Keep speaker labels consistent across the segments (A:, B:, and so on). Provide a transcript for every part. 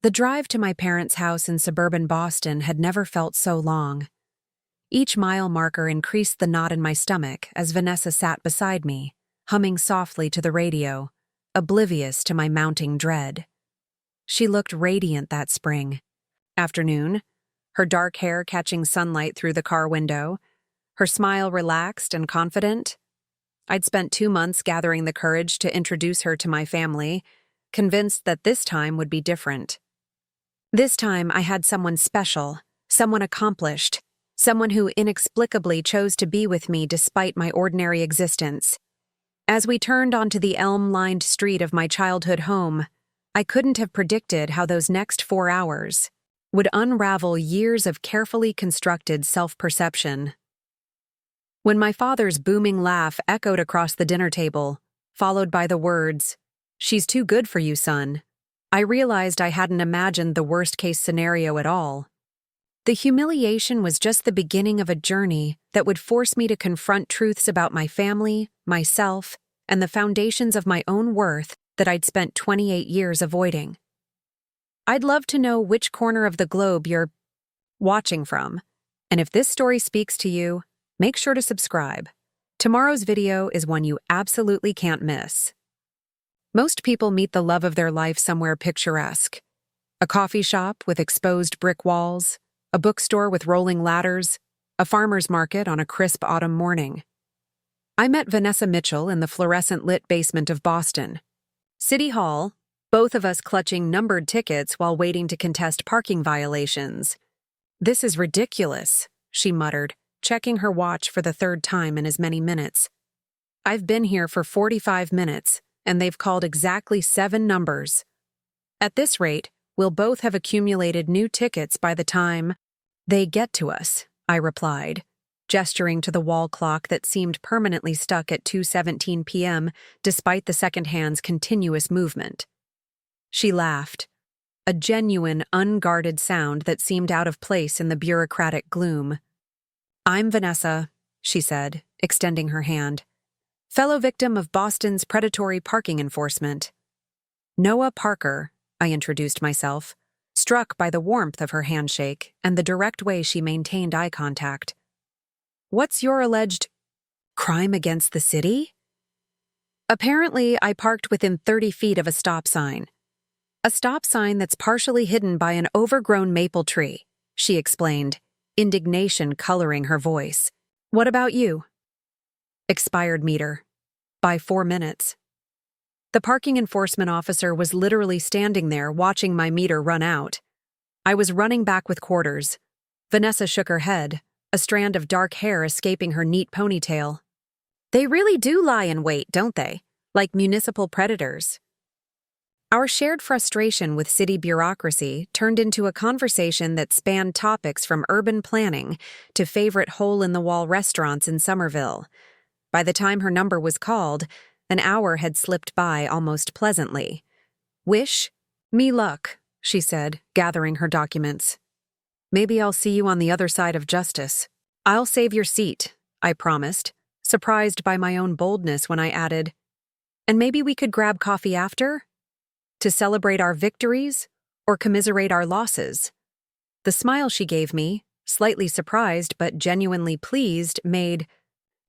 A: The drive to my parents' house in suburban Boston had never felt so long. Each mile marker increased the knot in my stomach as Vanessa sat beside me, humming softly to the radio, oblivious to my mounting dread. She looked radiant that spring afternoon, her dark hair catching sunlight through the car window, her smile relaxed and confident. I'd spent 2 months gathering the courage to introduce her to my family, convinced that this time would be different. This time I had someone special, someone accomplished, someone who inexplicably chose to be with me despite my ordinary existence. As we turned onto the elm-lined street of my childhood home, I couldn't have predicted how those next 4 hours would unravel years of carefully constructed self-perception. When my father's booming laugh echoed across the dinner table, followed by the words, "She's too good for you, son," I realized I hadn't imagined the worst-case scenario at all. The humiliation was just the beginning of a journey that would force me to confront truths about my family, myself, and the foundations of my own worth that I'd spent 28 years avoiding. I'd love to know which corner of the globe you're watching from, and if this story speaks to you, make sure to subscribe. Tomorrow's video is one you absolutely can't miss. Most people meet the love of their life somewhere picturesque. A coffee shop with exposed brick walls, a bookstore with rolling ladders, a farmer's market on a crisp autumn morning. I met Vanessa Mitchell in the fluorescent-lit basement of Boston. City Hall, both of us clutching numbered tickets while waiting to contest parking violations. "This is ridiculous," she muttered, checking her watch for the 3rd time in as many minutes. "I've been here for 45 minutes, and they've called exactly 7 numbers. At this rate, we'll both have accumulated new tickets by the time they get to us," I replied, gesturing to the wall clock that seemed permanently stuck at 2:17 p.m. despite the second hand's continuous movement. She laughed, a genuine, unguarded sound that seemed out of place in the bureaucratic gloom. "I'm Vanessa," she said, extending her hand. "Fellow victim of Boston's predatory parking enforcement." "Noah Parker," I introduced myself, struck by the warmth of her handshake and the direct way she maintained eye contact. "What's your alleged crime against the city?" "Apparently, I parked within 30 feet of a stop sign. A stop sign that's partially hidden by an overgrown maple tree," she explained, indignation coloring her voice. "What about you?" "Expired meter. By 4 minutes." The parking enforcement officer was literally standing there watching my meter run out. I was running back with quarters. Vanessa shook her head, a strand of dark hair escaping her neat ponytail. "They really do lie in wait, don't they? Like municipal predators." Our shared frustration with city bureaucracy turned into a conversation that spanned topics from urban planning to favorite hole-in-the-wall restaurants in Somerville. By the time her number was called, an hour had slipped by almost pleasantly. "Wish me luck," she said, gathering her documents. "Maybe I'll see you on the other side of justice." "I'll save your seat," I promised, surprised by my own boldness when I added, "And maybe we could grab coffee after? To celebrate our victories or commiserate our losses?" The smile she gave me, slightly surprised but genuinely pleased, made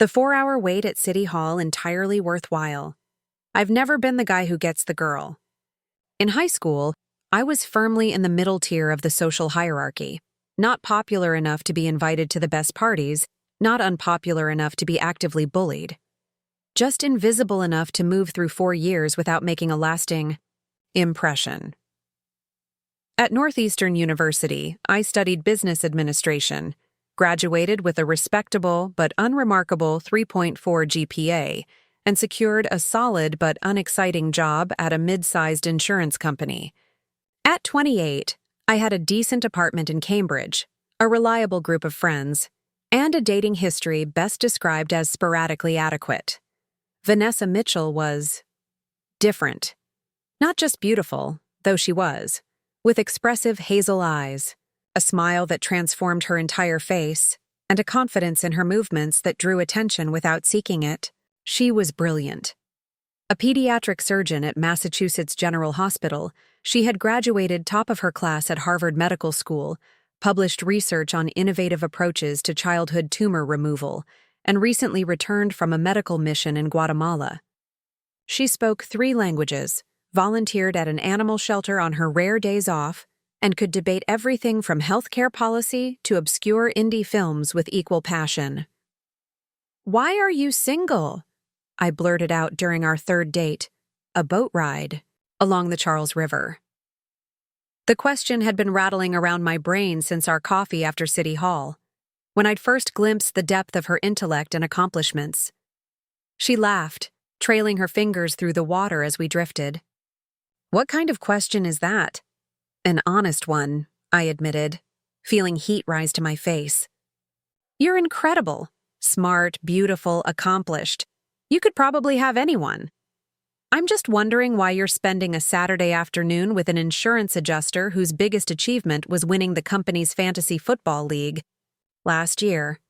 A: the 4-hour wait at City Hall entirely worthwhile. I've never been the guy who gets the girl. In high school, I was firmly in the middle tier of the social hierarchy, not popular enough to be invited to the best parties, not unpopular enough to be actively bullied. Just invisible enough to move through 4 years without making a lasting impression. At Northeastern University, I studied business administration, graduated with a respectable but unremarkable 3.4 GPA, and secured a solid but unexciting job at a mid-sized insurance company. At 28, I had a decent apartment in Cambridge, a reliable group of friends, and a dating history best described as sporadically adequate. Vanessa Mitchell was different. Not just beautiful, though she was, with expressive hazel eyes, a smile that transformed her entire face, and a confidence in her movements that drew attention without seeking it. She was brilliant. A pediatric surgeon at Massachusetts General Hospital, She had graduated top of her class at Harvard Medical School, published research on innovative approaches to childhood tumor removal, and recently returned from a medical mission in Guatemala. She spoke 3 languages, volunteered at an animal shelter on her rare days off, and could debate everything from healthcare policy to obscure indie films with equal passion. "Why are you single?" I blurted out during our 3rd date, a boat ride, along the Charles River. The question had been rattling around my brain since our coffee after City Hall, when I'd first glimpsed the depth of her intellect and accomplishments. She laughed, trailing her fingers through the water as we drifted. "What kind of question is that?" "An honest one," I admitted, feeling heat rise to my face. "You're incredible. Smart, beautiful, accomplished. You could probably have anyone. I'm just wondering why you're spending a Saturday afternoon with an insurance adjuster whose biggest achievement was winning the company's fantasy football league last year."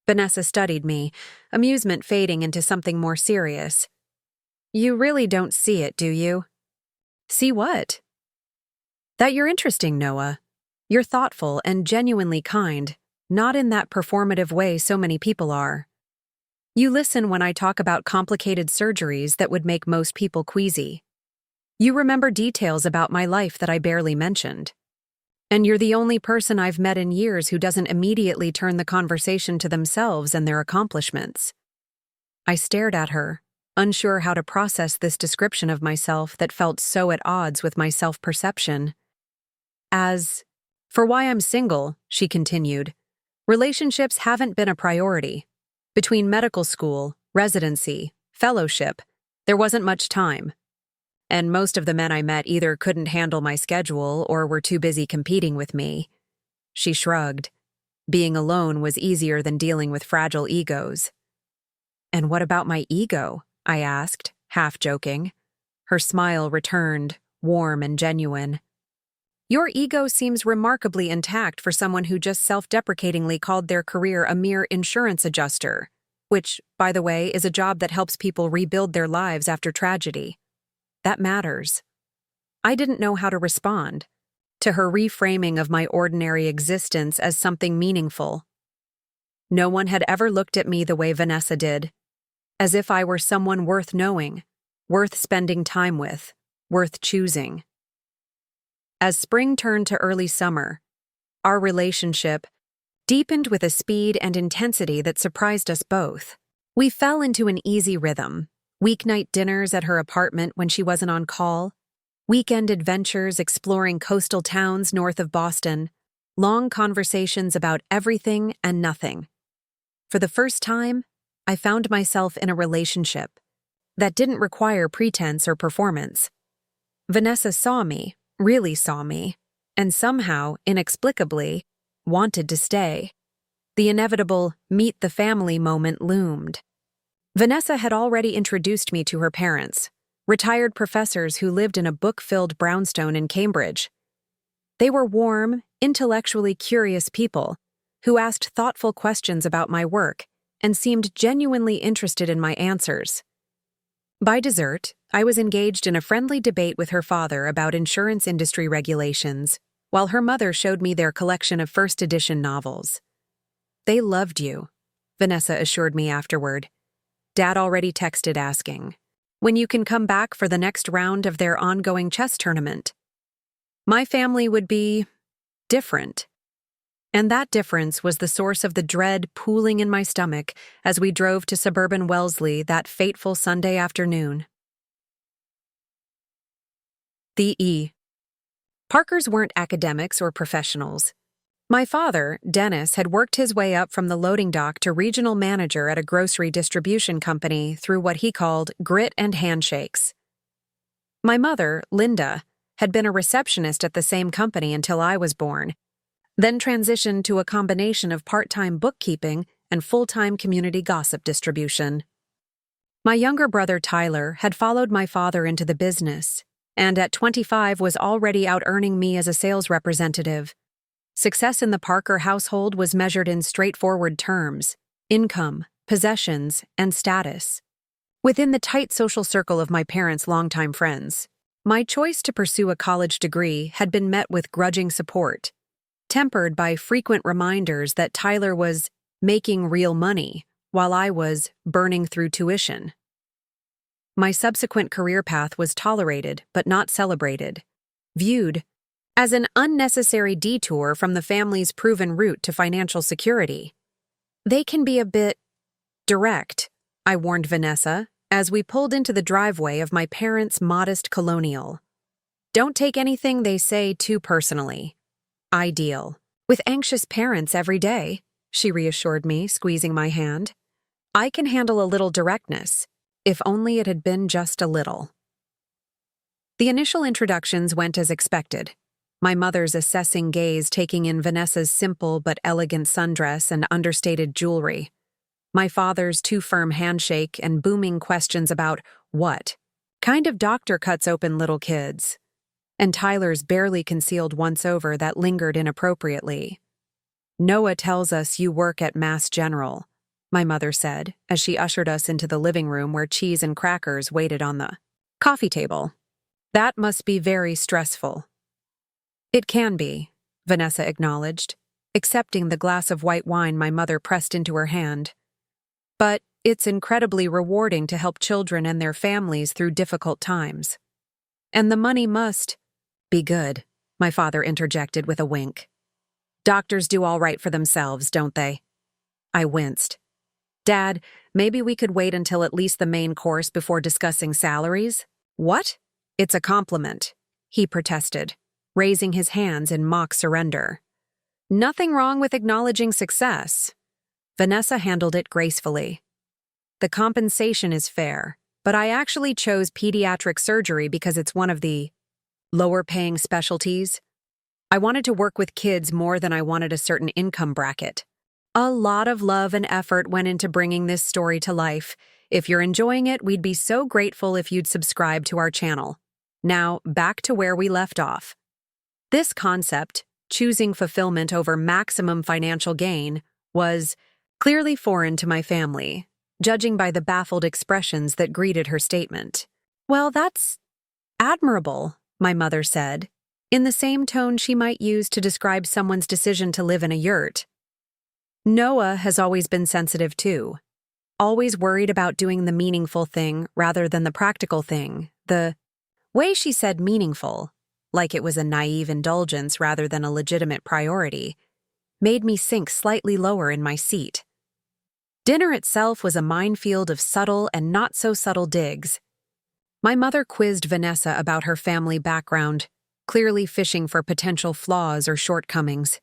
A: Vanessa studied me, amusement fading into something more serious. "You really don't see it, do you?" "See what?" "That you're interesting, Noah. You're thoughtful and genuinely kind, not in that performative way so many people are. You listen when I talk about complicated surgeries that would make most people queasy. You remember details about my life that I barely mentioned. And you're the only person I've met in years who doesn't immediately turn the conversation to themselves and their accomplishments." I stared at her, unsure how to process this description of myself that felt so at odds with my self-perception. For why I'm single," she continued, "relationships haven't been a priority. Between medical school, residency, fellowship, there wasn't much time. And most of the men I met either couldn't handle my schedule or were too busy competing with me." She shrugged. Being alone was easier than dealing with fragile egos. "And what about my ego?" I asked, half joking. Her smile returned, warm and genuine. "Your ego seems remarkably intact for someone who just self-deprecatingly called their career a mere insurance adjuster, which, by the way, is a job that helps people rebuild their lives after tragedy. That matters." I didn't know how to respond to her reframing of my ordinary existence as something meaningful. No one had ever looked at me the way Vanessa did, as if I were someone worth knowing, worth spending time with, worth choosing. As spring turned to early summer, our relationship deepened with a speed and intensity that surprised us both. We fell into an easy rhythm: weeknight dinners at her apartment when she wasn't on call, weekend adventures exploring coastal towns north of Boston, long conversations about everything and nothing. For the first time, I found myself in a relationship that didn't require pretense or performance. Vanessa saw me, really saw me, and somehow, inexplicably, wanted to stay. The inevitable meet the family moment loomed. Vanessa had already introduced me to her parents, retired professors who lived in a book-filled brownstone in Cambridge. They were warm, intellectually curious people who asked thoughtful questions about my work and seemed genuinely interested in my answers. By dessert, I was engaged in a friendly debate with her father about insurance industry regulations, while her mother showed me their collection of first edition novels. "They loved you," Vanessa assured me afterward. "Dad already texted asking when you can come back for the next round of their ongoing chess tournament. My family would be different." And that difference was the source of the dread pooling in my stomach as we drove to suburban Wellesley that fateful Sunday afternoon. The E. Parkers weren't academics or professionals. My father, Dennis, had worked his way up from the loading dock to regional manager at a grocery distribution company through what he called grit and handshakes. My mother, Linda, had been a receptionist at the same company until I was born, then transitioned to a combination of part-time bookkeeping and full-time community gossip distribution. My younger brother Tyler had followed my father into the business, and at 25 was already out-earning me as a sales representative. Success in the Parker household was measured in straightforward terms: income, possessions, and status. Within the tight social circle of my parents' longtime friends, My choice to pursue a college degree had been met with grudging support, tempered by frequent reminders that Tyler was making real money while I was burning through tuition. My subsequent career path was tolerated but not celebrated, viewed as an unnecessary detour from the family's proven route to financial security. They can be a bit direct, I warned Vanessa as we pulled into the driveway of my parents' modest colonial. Don't take anything they say too personally. I deal with anxious parents every day, she reassured me, squeezing my hand. I can handle a little directness, if only it had been just a little. The initial introductions went as expected, my mother's assessing gaze taking in Vanessa's simple but elegant sundress and understated jewelry, my father's too firm handshake and booming questions about what kind of doctor cuts open little kids, and Tyler's barely concealed once-over that lingered inappropriately. Noah tells us you work at Mass General, my mother said as she ushered us into the living room where cheese and crackers waited on the coffee table. That must be very stressful. It can be, Vanessa acknowledged, accepting the glass of white wine my mother pressed into her hand. But it's incredibly rewarding to help children and their families through difficult times. And the money must be good, my father interjected with a wink. Doctors do all right for themselves, don't they? I winced. Dad, maybe we could wait until at least the main course before discussing salaries? What? It's a compliment, he protested, raising his hands in mock surrender. Nothing wrong with acknowledging success. Vanessa handled it gracefully. The compensation is fair, but I actually chose pediatric surgery because it's one of the lower-paying specialties. I wanted to work with kids more than I wanted a certain income bracket. A lot of love and effort went into bringing this story to life. If you're enjoying it, we'd be so grateful if you'd subscribe to our channel. Now, back to where we left off. This concept, choosing fulfillment over maximum financial gain, was clearly foreign to my family, judging by the baffled expressions that greeted her statement. Well, that's admirable, my mother said, in the same tone she might use to describe someone's decision to live in a yurt. Noah has always been sensitive too, always worried about doing the meaningful thing rather than the practical thing. The way she said meaningful, like it was a naive indulgence rather than a legitimate priority, made me sink slightly lower in my seat. Dinner itself was a minefield of subtle and not-so-subtle digs. My mother quizzed Vanessa about her family background, clearly fishing for potential flaws or shortcomings.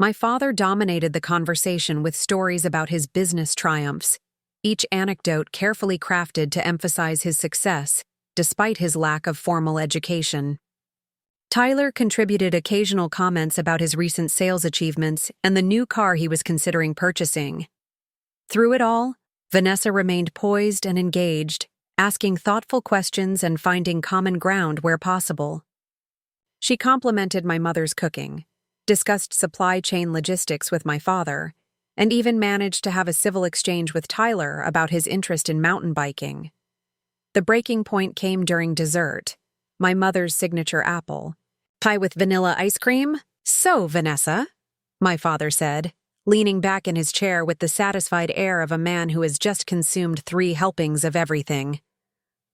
A: My father dominated the conversation with stories about his business triumphs, each anecdote carefully crafted to emphasize his success, despite his lack of formal education. Tyler contributed occasional comments about his recent sales achievements and the new car he was considering purchasing. Through it all, Vanessa remained poised and engaged, asking thoughtful questions and finding common ground where possible. She complimented my mother's cooking, discussed supply chain logistics with my father, and even managed to have a civil exchange with Tyler about his interest in mountain biking. The breaking point came during dessert, my mother's signature apple pie with vanilla ice cream. So, Vanessa, my father said, leaning back in his chair with the satisfied air of a man who has just consumed 3 helpings of everything.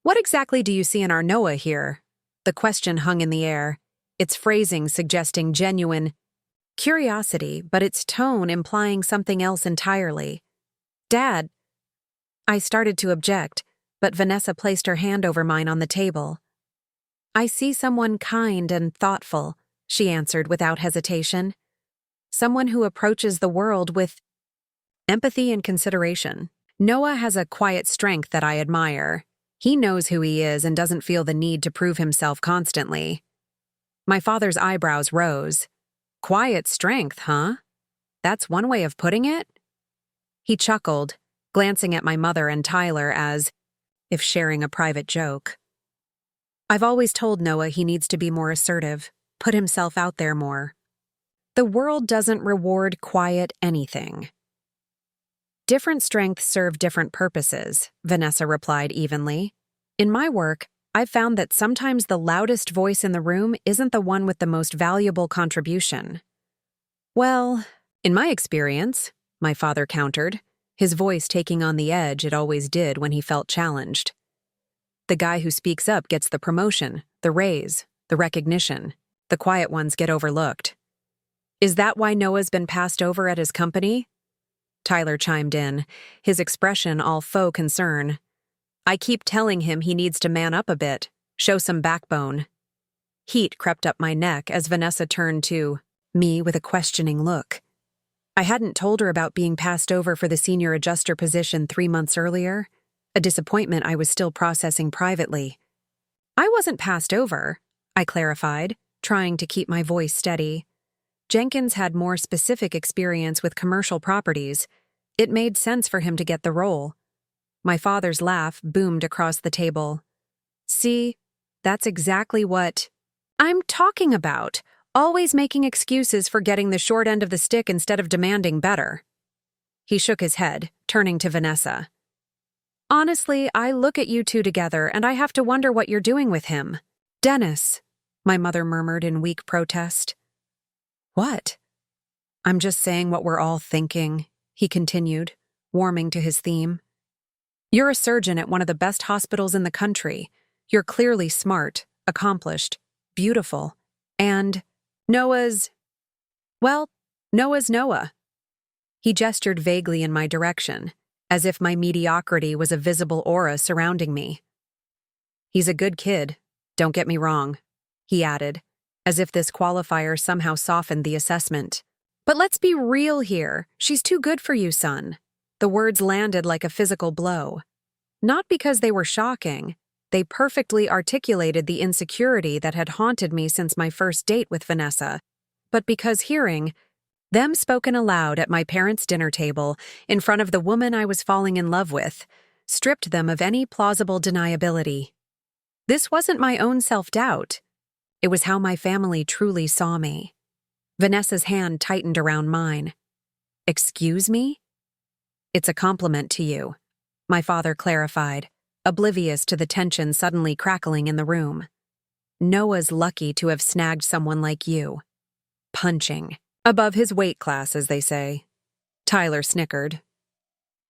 A: What exactly do you see in our Noah here? The question hung in the air, its phrasing suggesting genuine curiosity, but its tone implying something else entirely. Dad, I started to object, but Vanessa placed her hand over mine on the table. I see someone kind and thoughtful, she answered without hesitation. Someone who approaches the world with empathy and consideration. Noah has a quiet strength that I admire. He knows who he is and doesn't feel the need to prove himself constantly. My father's eyebrows rose. Quiet strength, huh? That's one way of putting it? He chuckled, glancing at my mother and Tyler as if sharing a private joke. I've always told Noah he needs to be more assertive, put himself out there more. The world doesn't reward quiet anything. Different strengths serve different purposes, Vanessa replied evenly. In my work, I've found that sometimes the loudest voice in the room isn't the one with the most valuable contribution. Well, in my experience, my father countered, his voice taking on the edge it always did when he felt challenged. The guy who speaks up gets the promotion, the raise, the recognition. The quiet ones get overlooked. Is that why Noah's been passed over at his company? Tyler chimed in, his expression all faux concern. I keep telling him he needs to man up a bit, show some backbone. Heat crept up my neck as Vanessa turned to me with a questioning look. I hadn't told her about being passed over for the senior adjuster position 3 months earlier, a disappointment I was still processing privately. I wasn't passed over, I clarified, trying to keep my voice steady. Jenkins had more specific experience with commercial properties. It made sense for him to get the role. My father's laugh boomed across the table. See, that's exactly what I'm talking about. Always making excuses for getting the short end of the stick instead of demanding better. He shook his head, turning to Vanessa. Honestly, I look at you two together and I have to wonder what you're doing with him. Dennis, my mother murmured in weak protest. What? I'm just saying what we're all thinking, he continued, warming to his theme. You're a surgeon at one of the best hospitals in the country. You're clearly smart, accomplished, beautiful, and Noah's Noah. He gestured vaguely in my direction, as if my mediocrity was a visible aura surrounding me. He's a good kid, don't get me wrong, he added, as if this qualifier somehow softened the assessment. But let's be real here, she's too good for you, son. The words landed like a physical blow. Not because they were shocking, they perfectly articulated the insecurity that had haunted me since my first date with Vanessa, but because hearing them spoken aloud at my parents' dinner table in front of the woman I was falling in love with stripped them of any plausible deniability. This wasn't my own self-doubt. It was how my family truly saw me. Vanessa's hand tightened around mine. Excuse me? It's a compliment to you, my father clarified, oblivious to the tension suddenly crackling in the room. Noah's lucky to have snagged someone like you. Punching. Above his weight class, as they say. Tyler snickered.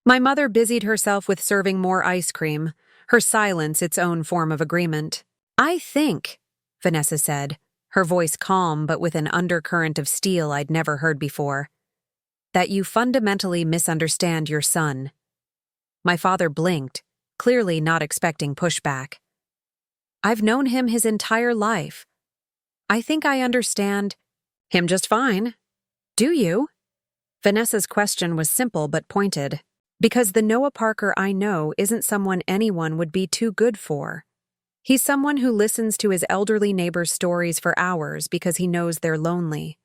A: My mother busied herself with serving more ice cream, her silence its own form of agreement. I think, Vanessa said, her voice calm but with an undercurrent of steel I'd never heard before, that you fundamentally misunderstand your son. My father blinked, clearly not expecting pushback. I've known him his entire life. I think I understand him just fine. Do you? Vanessa's question was simple but pointed, because the Noah Parker I know isn't someone anyone would be too good for. He's someone who listens to his elderly neighbors' stories for hours because he knows they're lonely.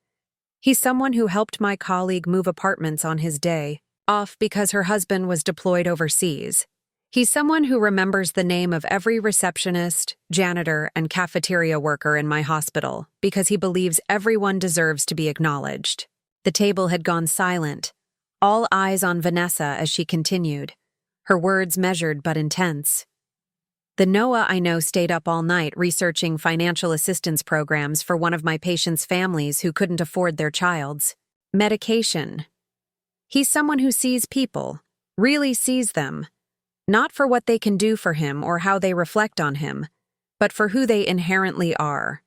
A: He's someone who helped my colleague move apartments on his day off because her husband was deployed overseas. He's someone who remembers the name of every receptionist, janitor, and cafeteria worker in my hospital because he believes everyone deserves to be acknowledged. The table had gone silent, all eyes on Vanessa as she continued, her words measured but intense. The Noah I know stayed up all night researching financial assistance programs for one of my patients' families who couldn't afford their child's medication. He's someone who sees people, really sees them, not for what they can do for him or how they reflect on him, but for who they inherently are.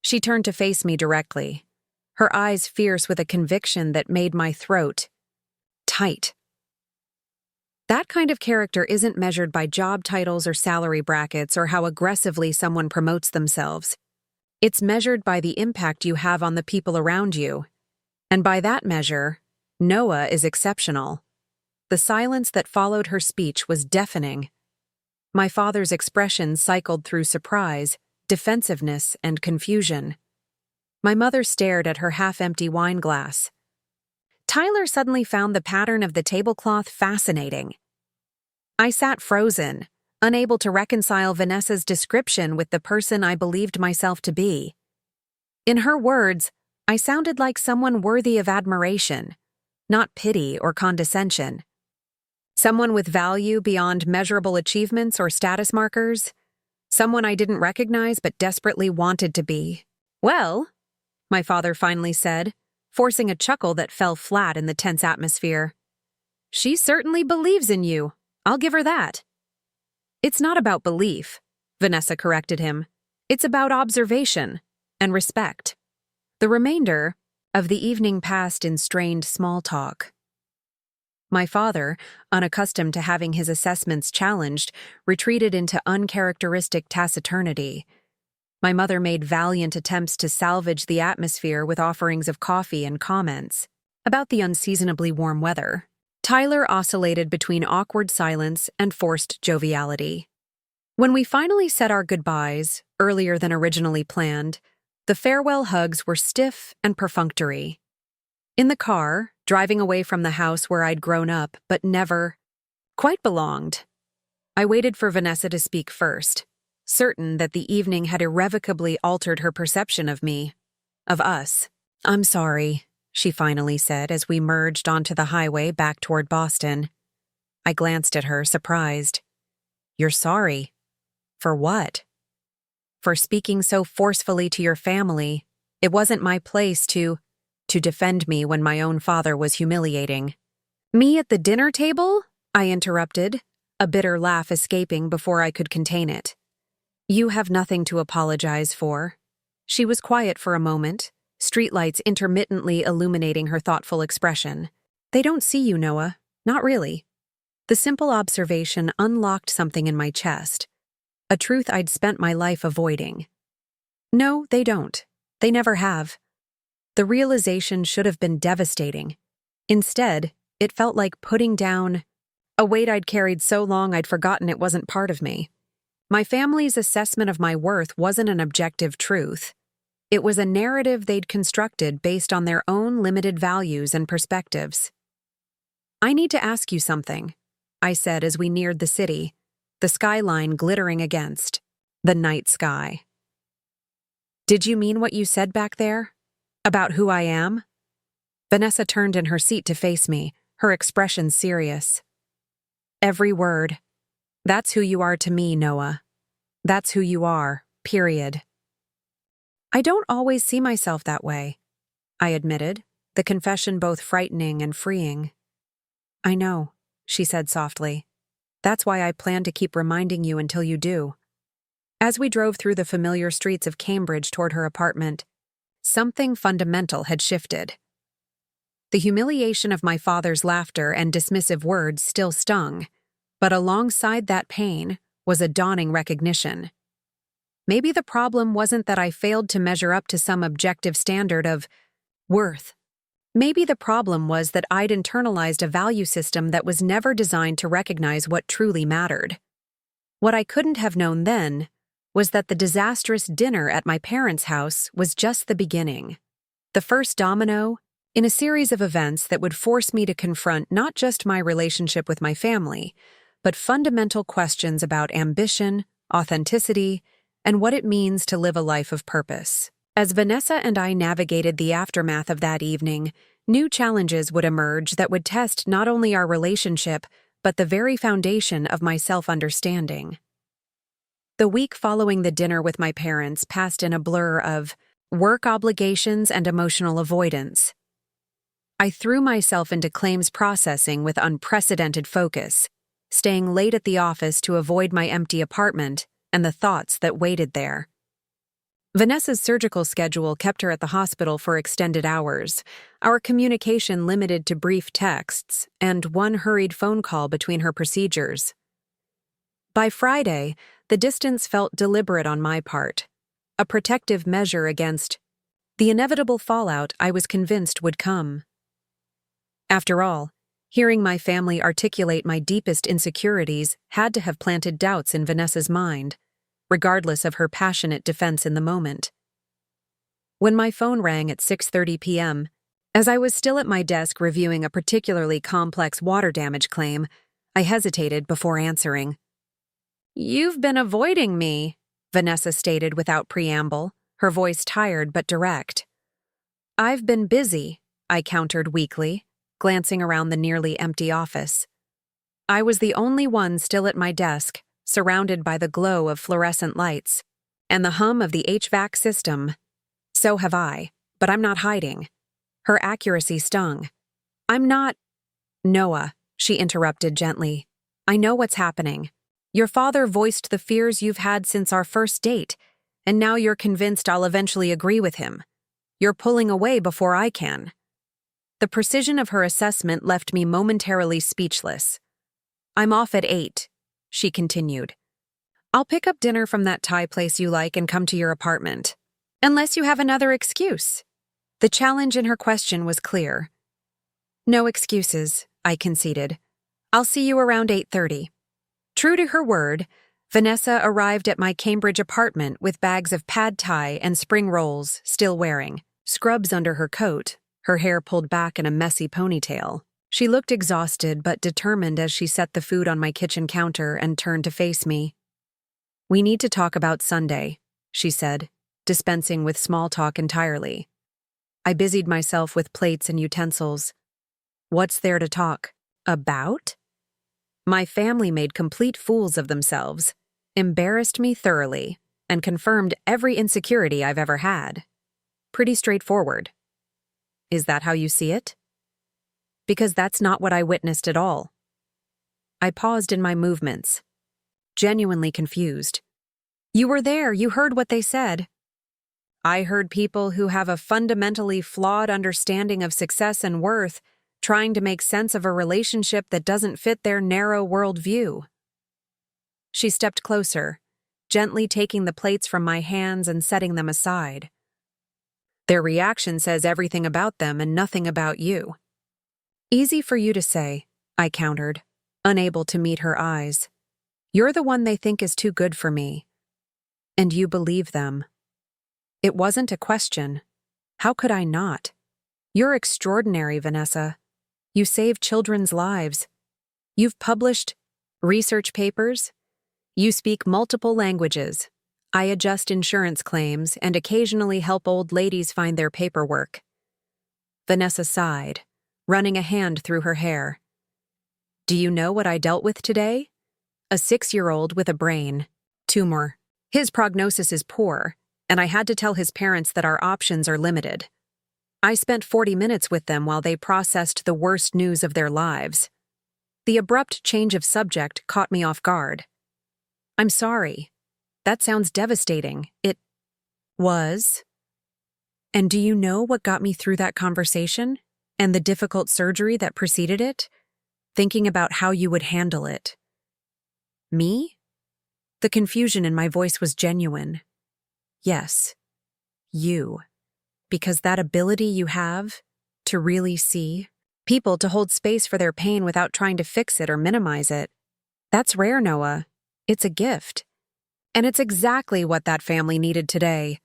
A: She turned to face me directly, her eyes fierce with a conviction that made my throat tight. That kind of character isn't measured by job titles or salary brackets or how aggressively someone promotes themselves. It's measured by the impact you have on the people around you. And by that measure, Noah is exceptional. The silence that followed her speech was deafening. My father's expression cycled through surprise, defensiveness, and confusion. My mother stared at her half-empty wine glass. Tyler suddenly found the pattern of the tablecloth fascinating. I sat frozen, unable to reconcile Vanessa's description with the person I believed myself to be. In her words, I sounded like someone worthy of admiration, not pity or condescension. Someone with value beyond measurable achievements or status markers. Someone I didn't recognize but desperately wanted to be. Well, my father finally said, forcing a chuckle that fell flat in the tense atmosphere. She certainly believes in you. I'll give her that. It's not about belief, Vanessa corrected him. It's about observation and respect. The remainder of the evening passed in strained small talk. My father, unaccustomed to having his assessments challenged, retreated into uncharacteristic taciturnity. My mother made valiant attempts to salvage the atmosphere with offerings of coffee and comments about the unseasonably warm weather. Tyler oscillated between awkward silence and forced joviality. When we finally said our goodbyes, earlier than originally planned, the farewell hugs were stiff and perfunctory. In the car, driving away from the house where I'd grown up but never quite belonged, I waited for Vanessa to speak first, certain that the evening had irrevocably altered her perception of me, of us. I'm sorry, she finally said as we merged onto the highway back toward Boston. I glanced at her, surprised. You're sorry? For what? For speaking so forcefully to your family. It wasn't my place to defend me when my own father was humiliating. Me at the dinner table? I interrupted, a bitter laugh escaping before I could contain it. You have nothing to apologize for. She was quiet for a moment, streetlights intermittently illuminating her thoughtful expression. They don't see you, Noah. Not really. The simple observation unlocked something in my chest, a truth I'd spent my life avoiding. No, they don't. They never have. The realization should have been devastating. Instead, it felt like putting down a weight I'd carried so long I'd forgotten it wasn't part of me. My family's assessment of my worth wasn't an objective truth. It was a narrative they'd constructed based on their own limited values and perspectives. I need to ask you something, I said as we neared the city, the skyline glittering against the night sky. Did you mean what you said back there? About who I am? Vanessa turned in her seat to face me, her expression serious. Every word. That's who you are to me, Noah. That's who you are, period. I don't always see myself that way, I admitted, the confession both frightening and freeing. I know, she said softly. That's why I plan to keep reminding you until you do. As we drove through the familiar streets of Cambridge toward her apartment, something fundamental had shifted. The humiliation of my father's laughter and dismissive words still stung, but alongside that pain was a dawning recognition. Maybe the problem wasn't that I failed to measure up to some objective standard of worth. Maybe the problem was that I'd internalized a value system that was never designed to recognize what truly mattered. What I couldn't have known then was that the disastrous dinner at my parents' house was just the beginning, the first domino in a series of events that would force me to confront not just my relationship with my family, but fundamental questions about ambition, authenticity, and what it means to live a life of purpose. As Vanessa and I navigated the aftermath of that evening, new challenges would emerge that would test not only our relationship, but the very foundation of my self-understanding. The week following the dinner with my parents passed in a blur of work obligations and emotional avoidance. I threw myself into claims processing with unprecedented focus, staying late at the office to avoid my empty apartment and the thoughts that waited there. Vanessa's surgical schedule kept her at the hospital for extended hours, our communication limited to brief texts and one hurried phone call between her procedures. By Friday, the distance felt deliberate on my part, a protective measure against the inevitable fallout I was convinced would come. After all, hearing my family articulate my deepest insecurities had to have planted doubts in Vanessa's mind, regardless of her passionate defense in the moment. When my phone rang at 6:30 p.m., as I was still at my desk reviewing a particularly complex water damage claim, I hesitated before answering. "You've been avoiding me," Vanessa stated without preamble, her voice tired but direct. "I've been busy," I countered weakly, glancing around the nearly empty office. I was the only one still at my desk, surrounded by the glow of fluorescent lights and the hum of the HVAC system. So have I, but I'm not hiding. Her accuracy stung. I'm not— Noah, she interrupted gently. I know what's happening. Your father voiced the fears you've had since our first date, and now you're convinced I'll eventually agree with him. You're pulling away before I can. The precision of her assessment left me momentarily speechless. I'm off at 8, she continued. I'll pick up dinner from that Thai place you like and come to your apartment. Unless you have another excuse. The challenge in her question was clear. No excuses, I conceded. I'll see you around 8:30. True to her word, Vanessa arrived at my Cambridge apartment with bags of pad thai and spring rolls still wearing, scrubs under her coat, her hair pulled back in a messy ponytail. She looked exhausted but determined as she set the food on my kitchen counter and turned to face me. We need to talk about Sunday, she said, dispensing with small talk entirely. I busied myself with plates and utensils. What's there to talk about? My family made complete fools of themselves, embarrassed me thoroughly, and confirmed every insecurity I've ever had. Pretty straightforward. Is that how you see it? Because that's not what I witnessed at all. I paused in my movements, genuinely confused. You were there, you heard what they said. I heard people who have a fundamentally flawed understanding of success and worth trying to make sense of a relationship that doesn't fit their narrow worldview. She stepped closer, gently taking the plates from my hands and setting them aside. Their reaction says everything about them and nothing about you. Easy for you to say, I countered, unable to meet her eyes. You're the one they think is too good for me. And you believe them. It wasn't a question. How could I not? You're extraordinary, Vanessa. You save children's lives. You've published research papers. You speak multiple languages. I adjust insurance claims and occasionally help old ladies find their paperwork. Vanessa sighed, running a hand through her hair. Do you know what I dealt with today? A 6-year-old with a brain tumor. His prognosis is poor, and I had to tell his parents that our options are limited. I spent 40 minutes with them while they processed the worst news of their lives. The abrupt change of subject caught me off guard. I'm sorry. That sounds devastating. It was. And do you know what got me through that conversation and the difficult surgery that preceded it? Thinking about how you would handle it. Me? The confusion in my voice was genuine. Yes, you. Because that ability you have to really see people, to hold space for their pain without trying to fix it or minimize it, that's rare, Noah. It's a gift. And it's exactly what that family needed today.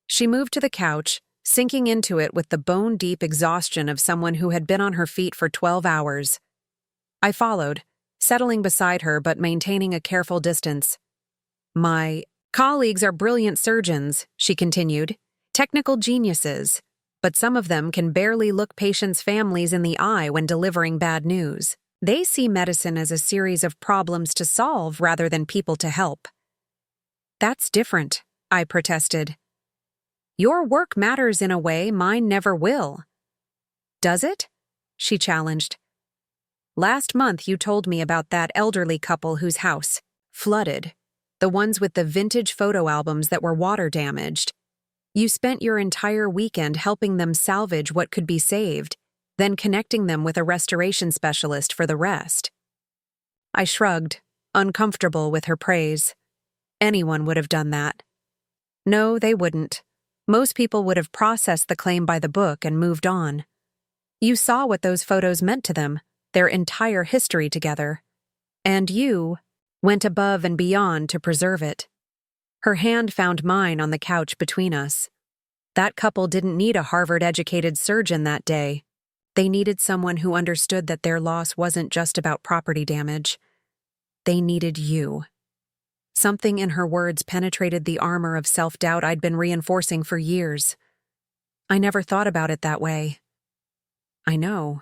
A: She moved to the couch, sinking into it with the bone-deep exhaustion of someone who had been on her feet for 12 hours. I followed, settling beside her but maintaining a careful distance. My colleagues are brilliant surgeons, she continued, technical geniuses, but some of them can barely look patients' families in the eye when delivering bad news. They see medicine as a series of problems to solve rather than people to help. That's different, I protested. Your work matters in a way mine never will. Does it? She challenged. Last month you told me about that elderly couple whose house flooded, the ones with the vintage photo albums that were water damaged. You spent your entire weekend helping them salvage what could be saved, then connecting them with a restoration specialist for the rest. I shrugged, uncomfortable with her praise. Anyone would have done that. No, they wouldn't. Most people would have processed the claim by the book and moved on. You saw what those photos meant to them, their entire history together. And you went above and beyond to preserve it. Her hand found mine on the couch between us. That couple didn't need a Harvard-educated surgeon that day. They needed someone who understood that their loss wasn't just about property damage. They needed you. Something in her words penetrated the armor of self-doubt I'd been reinforcing for years. I never thought about it that way. I know.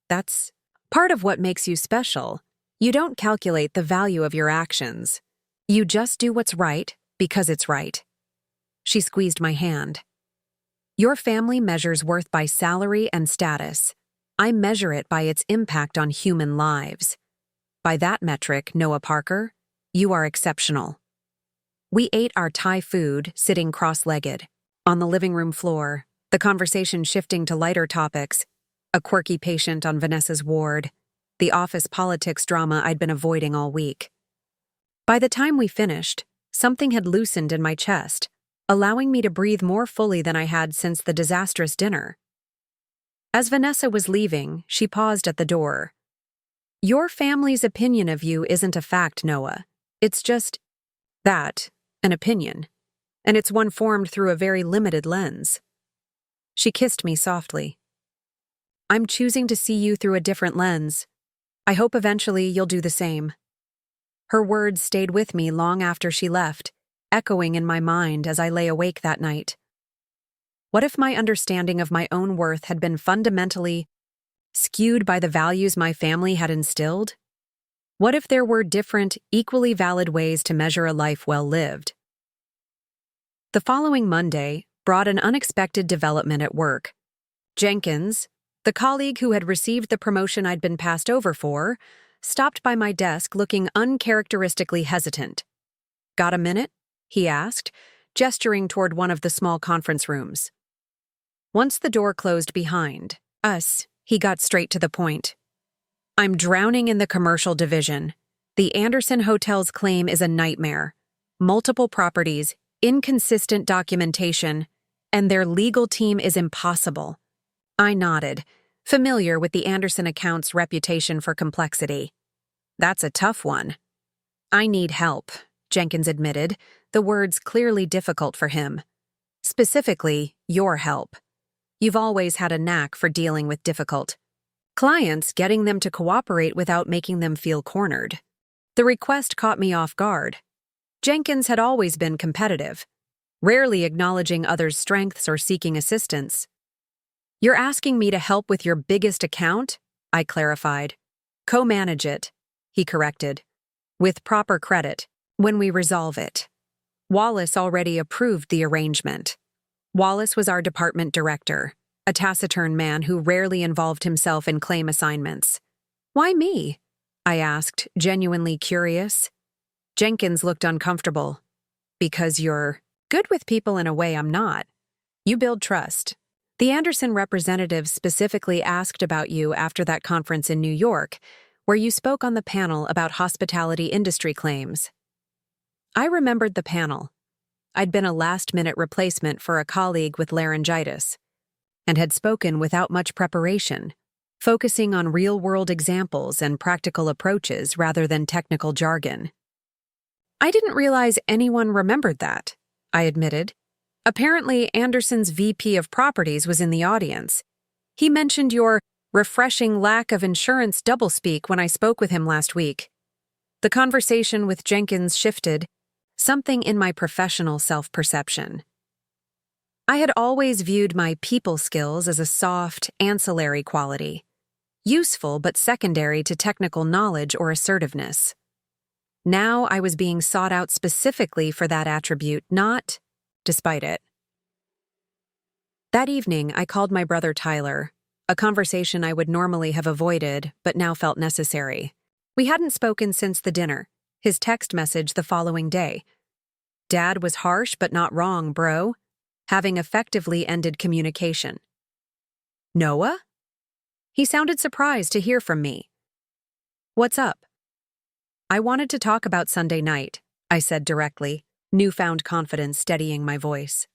A: That's part of what makes you special. You don't calculate the value of your actions. You just do what's right because it's right. She squeezed my hand. Your family measures worth by salary and status. I measure it by its impact on human lives. By that metric, Noah Parker, you are exceptional. We ate our Thai food, sitting cross-legged. On the living room floor, the conversation shifting to lighter topics, a quirky patient on Vanessa's ward, the office politics drama I'd been avoiding all week. By the time we finished, something had loosened in my chest, allowing me to breathe more fully than I had since the disastrous dinner. As Vanessa was leaving, she paused at the door. Your family's opinion of you isn't a fact, Noah. It's just that, an opinion. And it's one formed through a very limited lens. She kissed me softly. I'm choosing to see you through a different lens. I hope eventually you'll do the same. Her words stayed with me long after she left, echoing in my mind as I lay awake that night. What if my understanding of my own worth had been fundamentally skewed by the values my family had instilled? What if there were different, equally valid ways to measure a life well lived? The following Monday brought an unexpected development at work. Jenkins, the colleague who had received the promotion I'd been passed over for, stopped by my desk looking uncharacteristically hesitant. Got a minute? He asked, gesturing toward one of the small conference rooms. Once the door closed behind us, he got straight to the point. I'm drowning in the commercial division. The Anderson Hotel's claim is a nightmare. Multiple properties, inconsistent documentation, and their legal team is impossible. I nodded, familiar with the Anderson account's reputation for complexity. That's a tough one. I need help, Jenkins admitted, the words clearly difficult for him. Specifically, your help. You've always had a knack for dealing with difficult clients, getting them to cooperate without making them feel cornered. The request caught me off guard. Jenkins had always been competitive, rarely acknowledging others' strengths or seeking assistance. You're asking me to help with your biggest account? I clarified. Co-manage it, he corrected. With proper credit, when we resolve it. Wallace already approved the arrangement. Wallace was our department director, a taciturn man who rarely involved himself in claim assignments. Why me? I asked, genuinely curious. Jenkins looked uncomfortable. Because you're good with people in a way I'm not. You build trust. The Anderson representatives specifically asked about you after that conference in New York, where you spoke on the panel about hospitality industry claims. I remembered the panel. I'd been a last-minute replacement for a colleague with laryngitis, and had spoken without much preparation, focusing on real-world examples and practical approaches rather than technical jargon. I didn't realize anyone remembered that, I admitted. Apparently, Anderson's VP of Properties was in the audience. He mentioned your refreshing lack of insurance doublespeak when I spoke with him last week. The conversation with Jenkins shifted, something in my professional self-perception. I had always viewed my people skills as a soft, ancillary quality, useful but secondary to technical knowledge or assertiveness. Now I was being sought out specifically for that attribute, not despite it. That evening, I called my brother Tyler, a conversation I would normally have avoided but now felt necessary. We hadn't spoken since the dinner, his text message the following day. Dad was harsh but not wrong, bro. Having effectively ended communication. Noah? He sounded surprised to hear from me. What's up? I wanted to talk about Sunday night, I said directly, newfound confidence steadying my voice.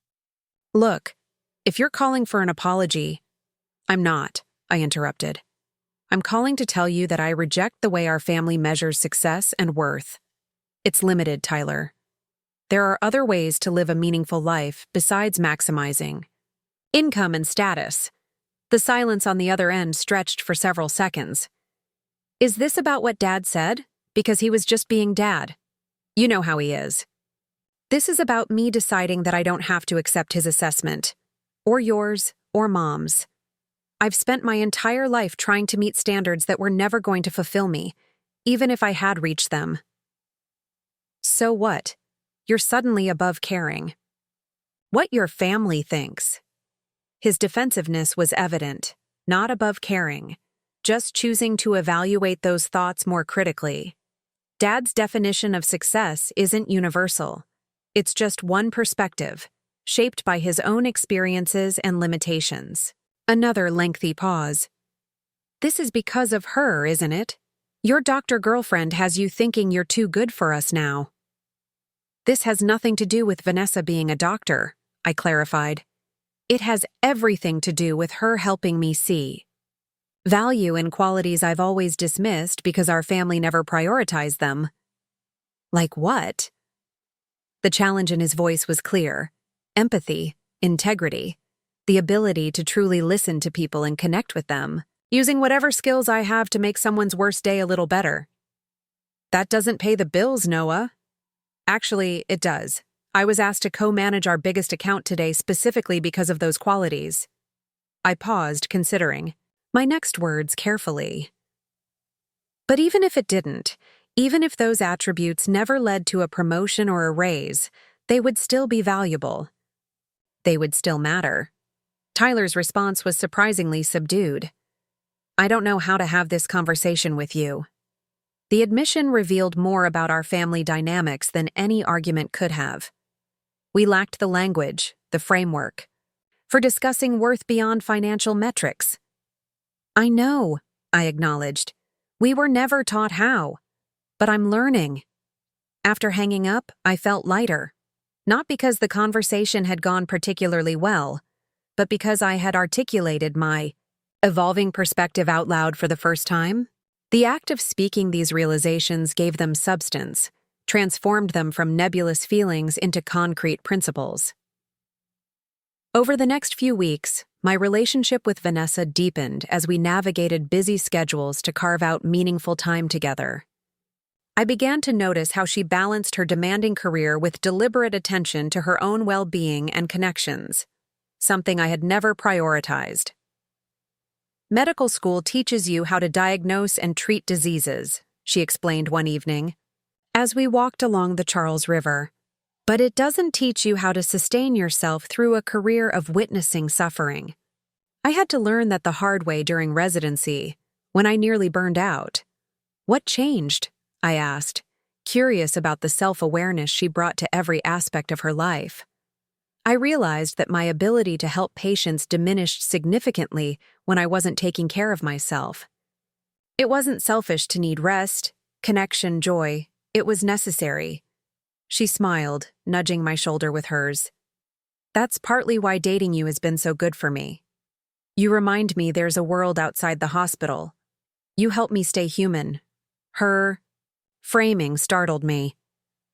A: Look, if you're calling for an apology, I'm not, I interrupted. I'm calling to tell you that I reject the way our family measures success and worth. It's limited, Tyler. There are other ways to live a meaningful life besides maximizing income and status. The silence on the other end stretched for several seconds. Is this about what Dad said? Because he was just being Dad. You know how he is. This is about me deciding that I don't have to accept his assessment, or yours, or Mom's. I've spent my entire life trying to meet standards that were never going to fulfill me, even if I had reached them. So what? You're suddenly above caring. What your family thinks. His defensiveness was evident, not above caring, just choosing to evaluate those thoughts more critically. Dad's definition of success isn't universal. It's just one perspective, shaped by his own experiences and limitations. Another lengthy pause. This is because of her, isn't it? Your doctor girlfriend has you thinking you're too good for us now. This has nothing to do with Vanessa being a doctor, I clarified. It has everything to do with her helping me see value in qualities I've always dismissed because our family never prioritized them. Like what? The challenge in his voice was clear. Empathy, integrity, the ability to truly listen to people and connect with them, using whatever skills I have to make someone's worst day a little better. That doesn't pay the bills, Noah. Actually, it does. I was asked to co-manage our biggest account today specifically because of those qualities. I paused, considering my next words carefully. But even if it didn't, even if those attributes never led to a promotion or a raise, they would still be valuable. They would still matter. Tyler's response was surprisingly subdued. I don't know how to have this conversation with you. The admission revealed more about our family dynamics than any argument could have. We lacked the language, the framework, for discussing worth beyond financial metrics. I know, I acknowledged. We were never taught how. But I'm learning. After hanging up, I felt lighter. Not because the conversation had gone particularly well, but because I had articulated my evolving perspective out loud for the first time. The act of speaking these realizations gave them substance, transformed them from nebulous feelings into concrete principles. Over the next few weeks, my relationship with Vanessa deepened as we navigated busy schedules to carve out meaningful time together. I began to notice how she balanced her demanding career with deliberate attention to her own well-being and connections, something I had never prioritized. Medical school teaches you how to diagnose and treat diseases, she explained one evening, as we walked along the Charles River. But it doesn't teach you how to sustain yourself through a career of witnessing suffering. I had to learn that the hard way during residency, when I nearly burned out. What changed? I asked, curious about the self-awareness she brought to every aspect of her life. I realized that my ability to help patients diminished significantly when I wasn't taking care of myself. It wasn't selfish to need rest, connection, joy. It was necessary. She smiled, nudging my shoulder with hers. That's partly why dating you has been so good for me. You remind me there's a world outside the hospital. You help me stay human. Her framing startled me.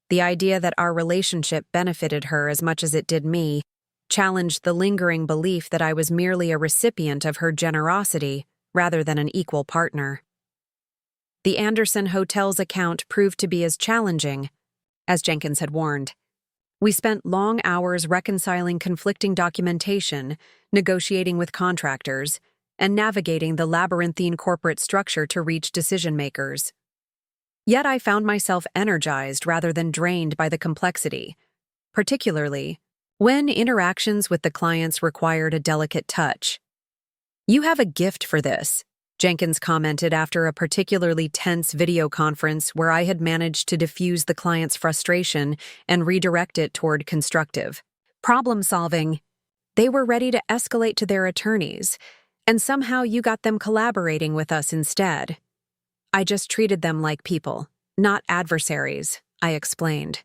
A: The idea that our relationship benefited her as much as it did me challenged the lingering belief that I was merely a recipient of her generosity rather than an equal partner. The Anderson Hotel's account proved to be as challenging as Jenkins had warned. We spent long hours reconciling conflicting documentation, negotiating with contractors, and navigating the labyrinthine corporate structure to reach decision-makers. Yet I found myself energized rather than drained by the complexity, particularly when interactions with the clients required a delicate touch. You have a gift for this, Jenkins commented after a particularly tense video conference where I had managed to diffuse the client's frustration and redirect it toward constructive problem-solving. They were ready to escalate to their attorneys, and somehow you got them collaborating with us instead. I just treated them like people, not adversaries, I explained.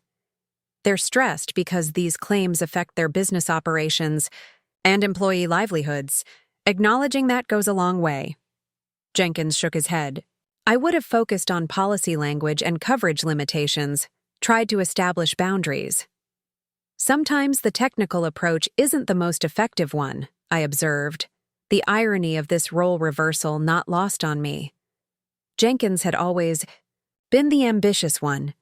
A: They're stressed because these claims affect their business operations and employee livelihoods. Acknowledging that goes a long way. Jenkins shook his head. I would have focused on policy language and coverage limitations, tried to establish boundaries. Sometimes the technical approach isn't the most effective one, I observed, the irony of this role reversal not lost on me. Jenkins had always been the ambitious one,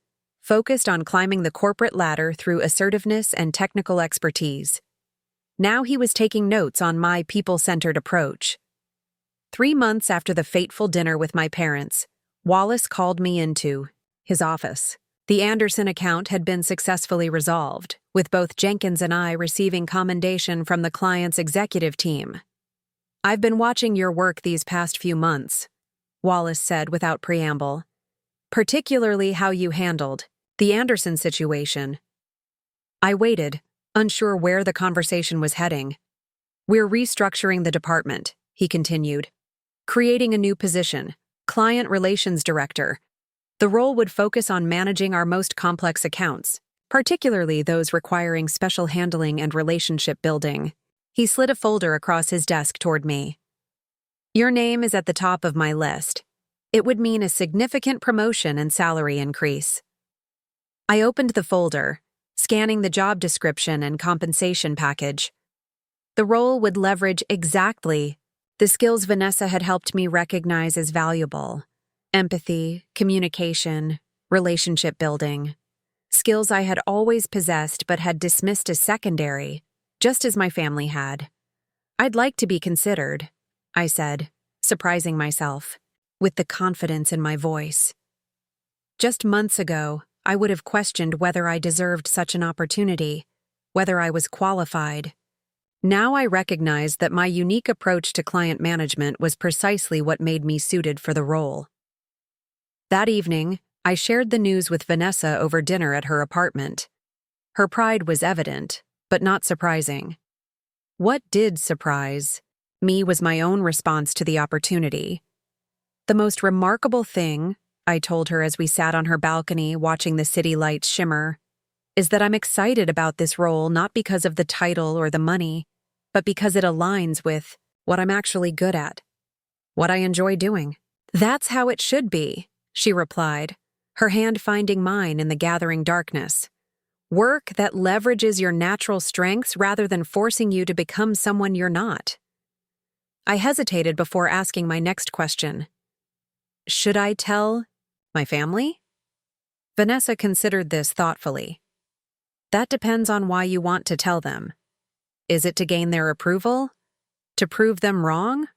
A: focused on climbing the corporate ladder through assertiveness and technical expertise. Now he was taking notes on my people-centered approach. 3 months after the fateful dinner with my parents, Wallace called me into his office. The Anderson account had been successfully resolved, with both Jenkins and I receiving commendation from the client's executive team. "I've been watching your work these past few months," Wallace said without preamble, "particularly how you handled the Anderson situation." I waited, unsure where the conversation was heading. "We're restructuring the department," he continued, "creating a new position, Client Relations Director. The role would focus on managing our most complex accounts, particularly those requiring special handling and relationship building." He slid a folder across his desk toward me. "Your name is at the top of my list. It would mean a significant promotion and salary increase." I opened the folder, scanning the job description and compensation package. The role would leverage exactly the skills Vanessa had helped me recognize as valuable: empathy, communication, relationship building. Skills I had always possessed but had dismissed as secondary, just as my family had. "I'd like to be considered," I said, surprising myself, with the confidence in my voice. Just months ago, I would have questioned whether I deserved such an opportunity, whether I was qualified. Now I recognized that my unique approach to client management was precisely what made me suited for the role. That evening, I shared the news with Vanessa over dinner at her apartment. Her pride was evident, but not surprising. What did surprise me was my own response to the opportunity. "The most remarkable thing," I told her as we sat on her balcony watching the city lights shimmer, "is that I'm excited about this role not because of the title or the money, but because it aligns with what I'm actually good at, what I enjoy doing." "That's how it should be," she replied, her hand finding mine in the gathering darkness. "Work that leverages your natural strengths rather than forcing you to become someone you're not." I hesitated before asking my next question. "Should I tell my family?" Vanessa considered this thoughtfully. "That depends on why you want to tell them. Is it to gain their approval? To prove them wrong?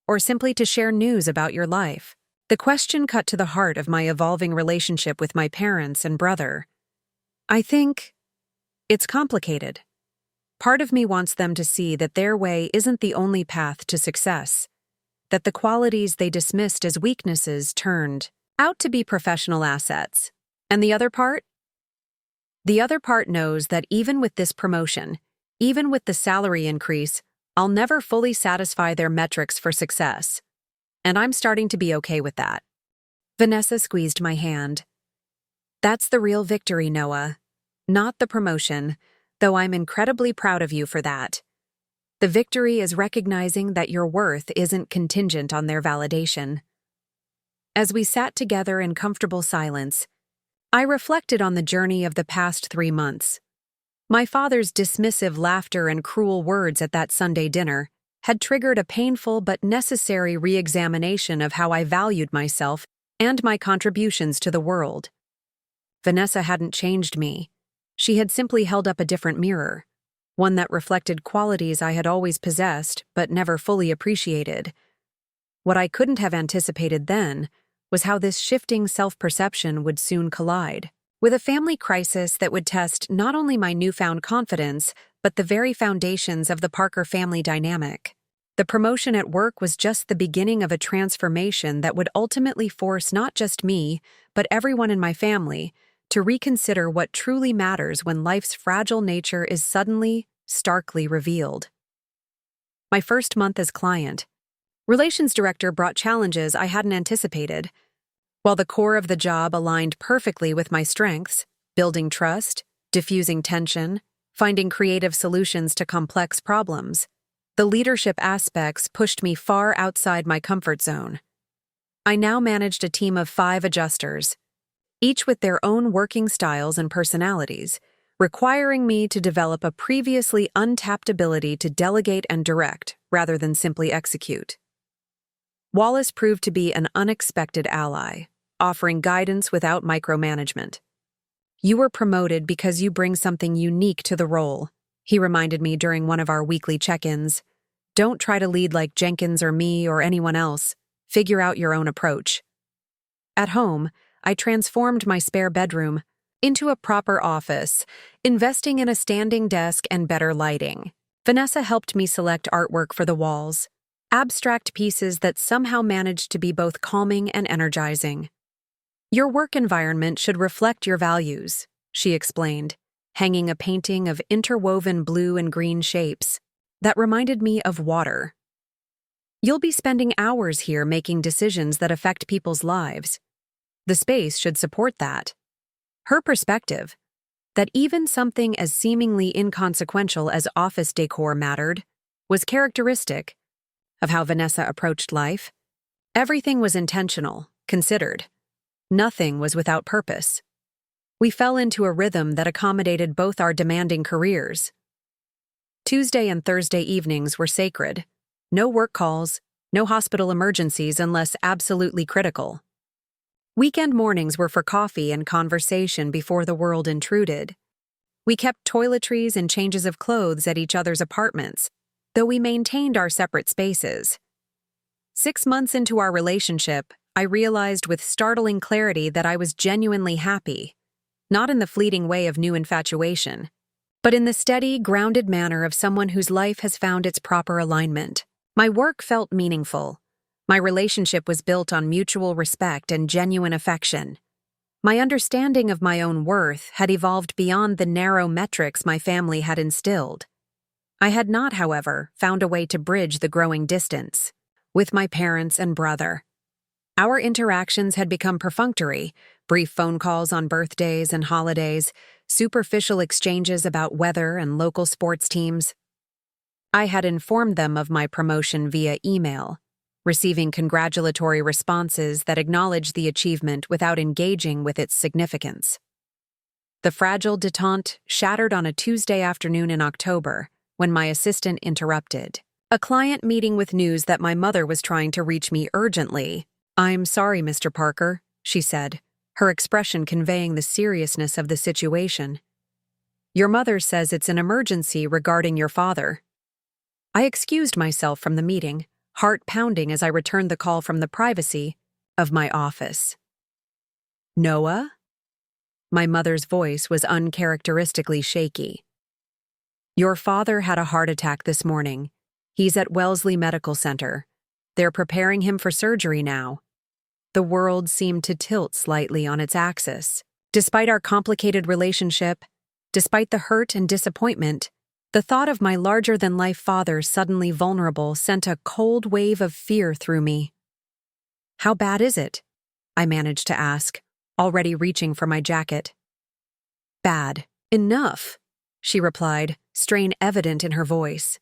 A: Or simply to share news about your life?" The question cut to the heart of my evolving relationship with my parents and brother. I think it's complicated. Part of me wants them to see that their way isn't the only path to success, that the qualities they dismissed as weaknesses turned out to be professional assets. And the other part? The other part knows that even with this promotion, even with the salary increase, I'll never fully satisfy their metrics for success. And I'm starting to be okay with that. Vanessa squeezed my hand. "That's the real victory, Noah. Not the promotion, though I'm incredibly proud of you for that. The victory is recognizing that your worth isn't contingent on their validation." As we sat together in comfortable silence, I reflected on the journey of the past 3 months. My father's dismissive laughter and cruel words at that Sunday dinner had triggered a painful but necessary re-examination of how I valued myself and my contributions to the world. Vanessa hadn't changed me. She had simply held up a different mirror, one that reflected qualities I had always possessed but never fully appreciated. What I couldn't have anticipated then was how this shifting self-perception would soon collide with a family crisis that would test not only my newfound confidence, but the very foundations of the Parker family dynamic. The promotion at work was just the beginning of a transformation that would ultimately force not just me, but everyone in my family to reconsider what truly matters when life's fragile nature is suddenly, starkly revealed. My first month as client relations director brought challenges I hadn't anticipated. While the core of the job aligned perfectly with my strengths, building trust, diffusing tension, finding creative solutions to complex problems, the leadership aspects pushed me far outside my comfort zone. I now managed a team of 5 adjusters, each with their own working styles and personalities, requiring me to develop a previously untapped ability to delegate and direct rather than simply execute. Wallace proved to be an unexpected ally, offering guidance without micromanagement. "You were promoted because you bring something unique to the role," he reminded me during one of our weekly check-ins. "Don't try to lead like Jenkins or me or anyone else. Figure out your own approach." At home, I transformed my spare bedroom into a proper office, investing in a standing desk and better lighting. Vanessa helped me select artwork for the walls, abstract pieces that somehow managed to be both calming and energizing. Your work environment should reflect your values, she explained, hanging a painting of interwoven blue and green shapes that reminded me of water. You'll be spending hours here making decisions that affect people's lives. The space should support that. Her perspective, that even something as seemingly inconsequential as office decor mattered, was characteristic of how Vanessa approached life. Everything was intentional, considered. Nothing was without purpose. We fell into a rhythm that accommodated both our demanding careers. Tuesday and Thursday evenings were sacred. No work calls, no hospital emergencies unless absolutely critical. Weekend mornings were for coffee and conversation before the world intruded. We kept toiletries and changes of clothes at each other's apartments, though we maintained our separate spaces. 6 months into our relationship, I realized with startling clarity that I was genuinely happy, not in the fleeting way of new infatuation, but in the steady, grounded manner of someone whose life has found its proper alignment. My work felt meaningful. My relationship was built on mutual respect and genuine affection. My understanding of my own worth had evolved beyond the narrow metrics my family had instilled. I had not, however, found a way to bridge the growing distance with my parents and brother. Our interactions had become perfunctory, brief phone calls on birthdays and holidays, superficial exchanges about weather and local sports teams. I had informed them of my promotion via email, receiving congratulatory responses that acknowledged the achievement without engaging with its significance. The fragile détente shattered on a Tuesday afternoon in October when my assistant interrupted a client meeting with news that my mother was trying to reach me urgently. "I'm sorry, Mr. Parker," she said, her expression conveying the seriousness of the situation. "Your mother says it's an emergency regarding your father." I excused myself from the meeting, heart pounding as I returned the call from the privacy of my office. "Noah?" My mother's voice was uncharacteristically shaky. "Your father had a heart attack this morning. He's at Wellesley Medical Center. They're preparing him for surgery now." The world seemed to tilt slightly on its axis. Despite our complicated relationship, despite the hurt and disappointment, the thought of my larger-than-life father suddenly vulnerable sent a cold wave of fear through me. "How bad is it?" I managed to ask, already reaching for my jacket. "Bad enough," she replied, strain evident in her voice.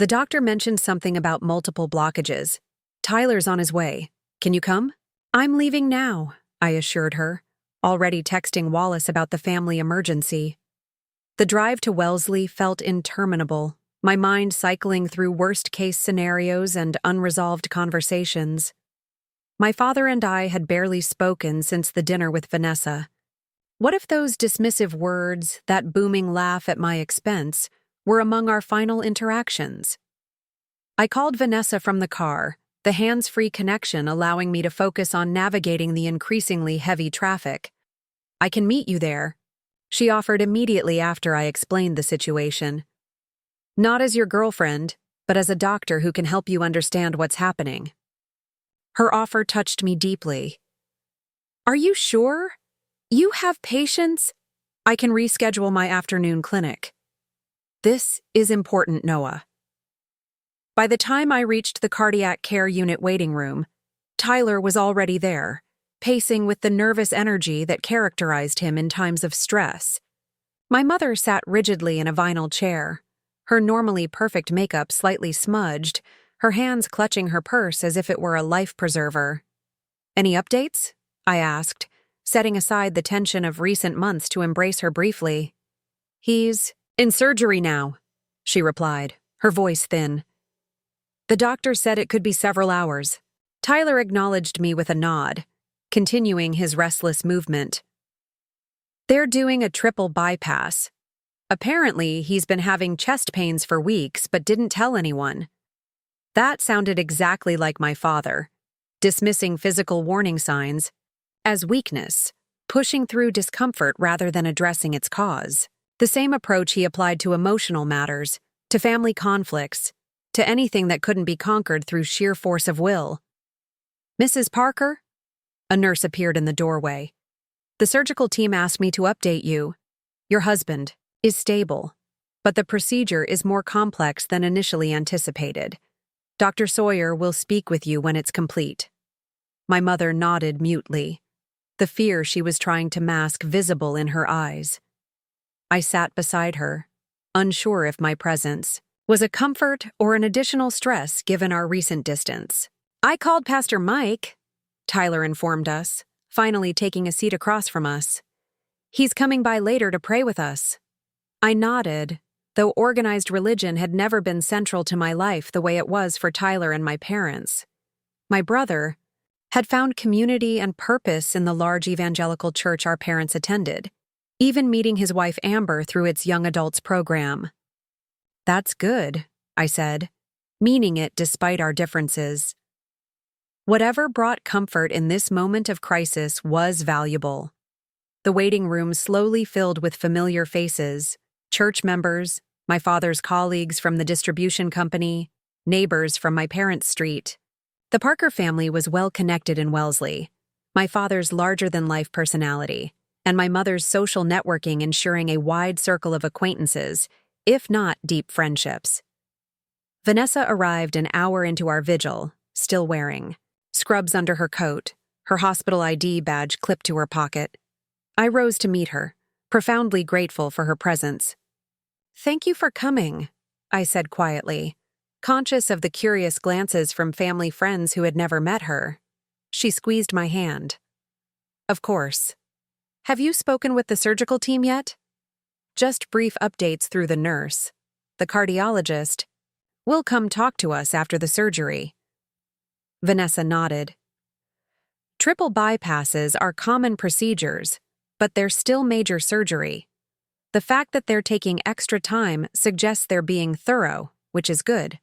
A: "The doctor mentioned something about multiple blockages. Tyler's on his way. Can you come?" "I'm leaving now," I assured her, already texting Wallace about the family emergency. The drive to Wellesley felt interminable, my mind cycling through worst-case scenarios and unresolved conversations. My father and I had barely spoken since the dinner with Vanessa. What if those dismissive words, that booming laugh at my expense, were among our final interactions? I called Vanessa from the car, the hands-free connection allowing me to focus on navigating the increasingly heavy traffic. "I can meet you there," she offered immediately after I explained the situation. "Not as your girlfriend, but as a doctor who can help you understand what's happening." Her offer touched me deeply. "Are you sure? You have patience?" "I can reschedule my afternoon clinic." "This is important, Noah." By the time I reached the cardiac care unit waiting room, Tyler was already there, pacing with the nervous energy that characterized him in times of stress. My mother sat rigidly in a vinyl chair, her normally perfect makeup slightly smudged, her hands clutching her purse as if it were a life preserver. "Any updates?" I asked, setting aside the tension of recent months to embrace her briefly. "He's in surgery now," she replied, her voice thin. "The doctor said it could be several hours." Tyler acknowledged me with a nod, continuing his restless movement. "They're doing a triple bypass. Apparently, he's been having chest pains for weeks but didn't tell anyone." That sounded exactly like my father, dismissing physical warning signs as weakness, pushing through discomfort rather than addressing its cause. The same approach he applied to emotional matters, to family conflicts, to anything that couldn't be conquered through sheer force of will. "Mrs. Parker?" A nurse appeared in the doorway. "The surgical team asked me to update you. Your husband is stable, but the procedure is more complex than initially anticipated. Dr. Sawyer will speak with you when it's complete." My mother nodded mutely, the fear she was trying to mask visible in her eyes. I sat beside her, unsure if my presence was a comfort or an additional stress given our recent distance. "I called Pastor Mike," Tyler informed us, finally taking a seat across from us. "He's coming by later to pray with us." I nodded, though organized religion had never been central to my life the way it was for Tyler and my parents. My brother had found community and purpose in the large evangelical church our parents attended, even meeting his wife Amber through its young adults program. "That's good," I said, meaning it despite our differences. Whatever brought comfort in this moment of crisis was valuable. The waiting room slowly filled with familiar faces, church members, my father's colleagues from the distribution company, neighbors from my parents' street. The Parker family was well connected in Wellesley, my father's larger-than-life personality, and my mother's social networking ensuring a wide circle of acquaintances, if not deep friendships. Vanessa arrived an hour into our vigil, still wearing scrubs under her coat, her hospital ID badge clipped to her pocket. I rose to meet her, profoundly grateful for her presence. "Thank you for coming," I said quietly, conscious of the curious glances from family friends who had never met her. She squeezed my hand. "Of course. Have you spoken with the surgical team yet?" "Just brief updates through the nurse. The cardiologist will come talk to us after the surgery." Vanessa nodded. Triple bypasses are common procedures, but they're still major surgery. The fact that they're taking extra time suggests they're being thorough, which is good.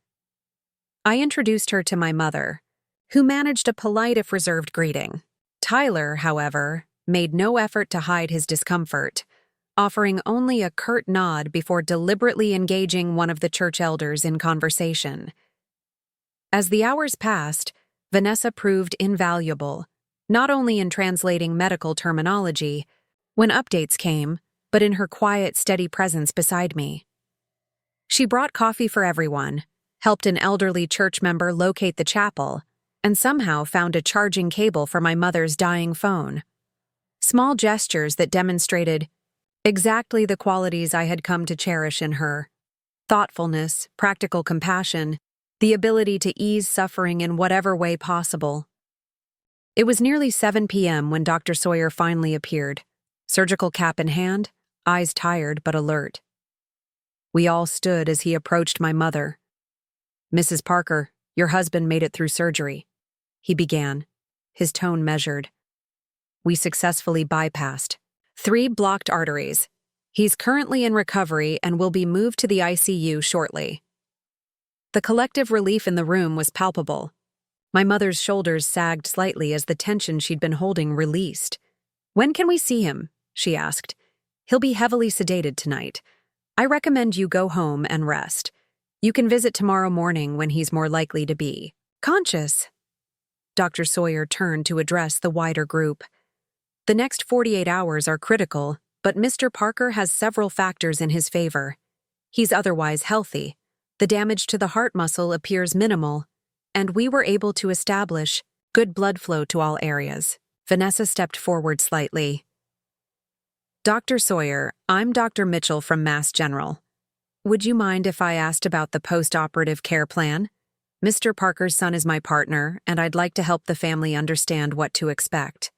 A: I introduced her to my mother, who managed a polite if reserved greeting. Tyler, however, made no effort to hide his discomfort, offering only a curt nod before deliberately engaging one of the church elders in conversation. As the hours passed, Vanessa proved invaluable, not only in translating medical terminology, when updates came, but in her quiet, steady presence beside me. She brought coffee for everyone, helped an elderly church member locate the chapel, and somehow found a charging cable for my mother's dying phone. Small gestures that demonstrated exactly the qualities I had come to cherish in her: thoughtfulness, practical compassion, the ability to ease suffering in whatever way possible. It was nearly 7 p.m. when Dr. Sawyer finally appeared, surgical cap in hand, eyes tired but alert. We all stood as he approached my mother. "Mrs. Parker, your husband made it through surgery," he began, his tone measured. "We successfully bypassed 3 blocked arteries. He's currently in recovery and will be moved to the ICU shortly." The collective relief in the room was palpable. My mother's shoulders sagged slightly as the tension she'd been holding released. "When can we see him?" she asked. "He'll be heavily sedated tonight. I recommend you go home and rest. You can visit tomorrow morning when he's more likely to be conscious." Dr. Sawyer turned to address the wider group. "The next 48 hours are critical, but Mr. Parker has several factors in his favor. He's otherwise healthy. The damage to the heart muscle appears minimal, and we were able to establish good blood flow to all areas." Vanessa stepped forward slightly. "Dr. Sawyer, I'm Dr. Mitchell from Mass General. Would you mind if I asked about the post-operative care plan? Mr. Parker's son is my partner, and I'd like to help the family understand what to expect."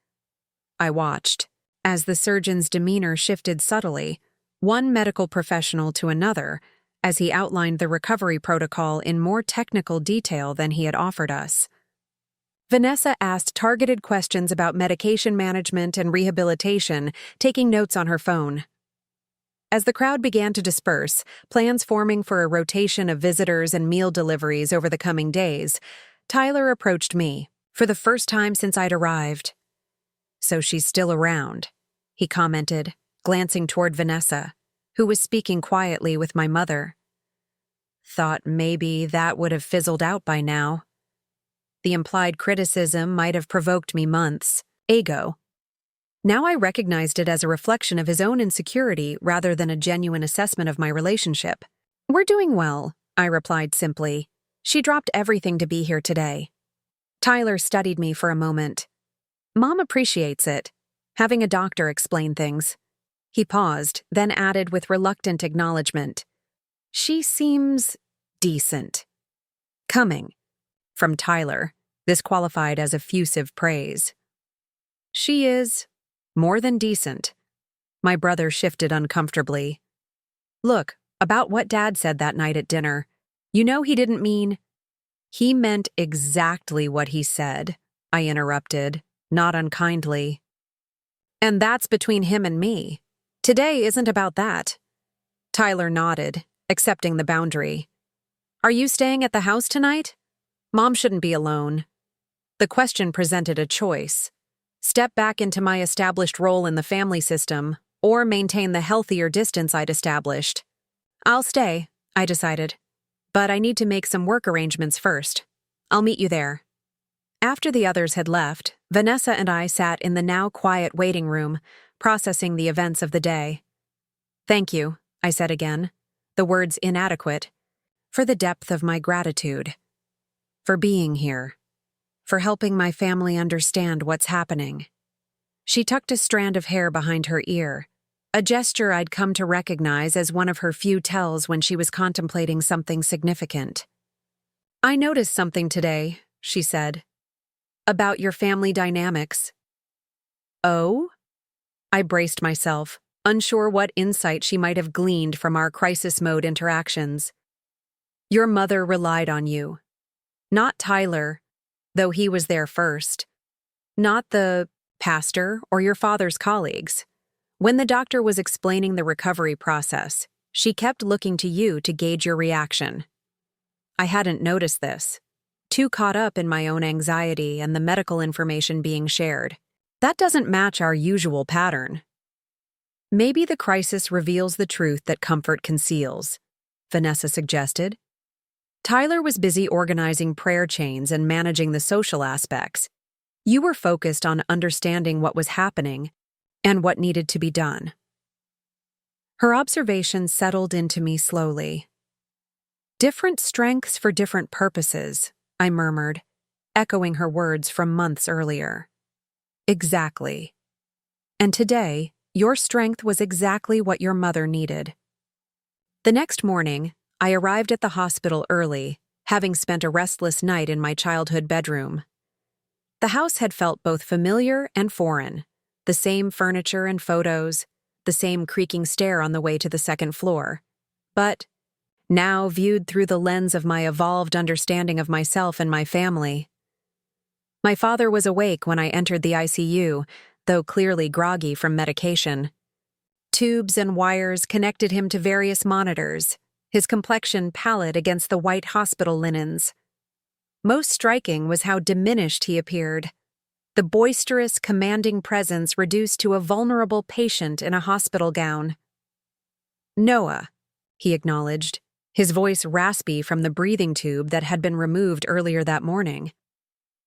A: I watched as the surgeon's demeanor shifted subtly, one medical professional to another, as he outlined the recovery protocol in more technical detail than he had offered us. Vanessa asked targeted questions about medication management and rehabilitation, taking notes on her phone. As the crowd began to disperse, plans forming for a rotation of visitors and meal deliveries over the coming days, Tyler approached me, for the first time since I'd arrived. So she's still around, he commented, glancing toward Vanessa, who was speaking quietly with my mother. Thought maybe that would have fizzled out by now. The implied criticism might have provoked me months ago. Now I recognized it as a reflection of his own insecurity rather than a genuine assessment of my relationship. We're doing well, I replied simply. She dropped everything to be here today. Tyler studied me for a moment. Mom appreciates it, having a doctor explain things. He paused, then added with reluctant acknowledgement. She seems decent. Coming from Tyler, this qualified as effusive praise. She is more than decent. My brother shifted uncomfortably. Look, about what Dad said that night at dinner. You know he didn't mean... He meant exactly what he said, I interrupted, not unkindly. And that's between him and me. Today isn't about that. Tyler nodded, accepting the boundary. Are you staying at the house tonight? Mom shouldn't be alone. The question presented a choice. Step back into my established role in the family system, or maintain the healthier distance I'd established. I'll stay, I decided. But I need to make some work arrangements first. I'll meet you there. After the others had left, Vanessa and I sat in the now quiet waiting room, processing the events of the day. Thank you, I said again, the words inadequate, for the depth of my gratitude. For being here. For helping my family understand what's happening. She tucked a strand of hair behind her ear, a gesture I'd come to recognize as one of her few tells when she was contemplating something significant. I noticed something today, she said. About your family dynamics. Oh? I braced myself, unsure what insight she might have gleaned from our crisis mode interactions. Your mother relied on you. Not Tyler, though he was there first. Not the pastor or your father's colleagues. When the doctor was explaining the recovery process, she kept looking to you to gauge your reaction. I hadn't noticed this, too caught up in my own anxiety and the medical information being shared. That doesn't match our usual pattern. Maybe the crisis reveals the truth that comfort conceals, Vanessa suggested. Tyler was busy organizing prayer chains and managing the social aspects. You were focused on understanding what was happening and what needed to be done. Her observation settled into me slowly. Different strengths for different purposes, I murmured, echoing her words from months earlier. Exactly. And today, your strength was exactly what your mother needed. The next morning, I arrived at the hospital early, having spent a restless night in my childhood bedroom. The house had felt both familiar and foreign, the same furniture and photos, the same creaking stair on the way to the second floor. But, now viewed through the lens of my evolved understanding of myself and my family. My father was awake when I entered the ICU, though clearly groggy from medication. Tubes and wires connected him to various monitors, his complexion pallid against the white hospital linens. Most striking was how diminished he appeared, the boisterous, commanding presence reduced to a vulnerable patient in a hospital gown. Noah, he acknowledged, his voice raspy from the breathing tube that had been removed earlier that morning.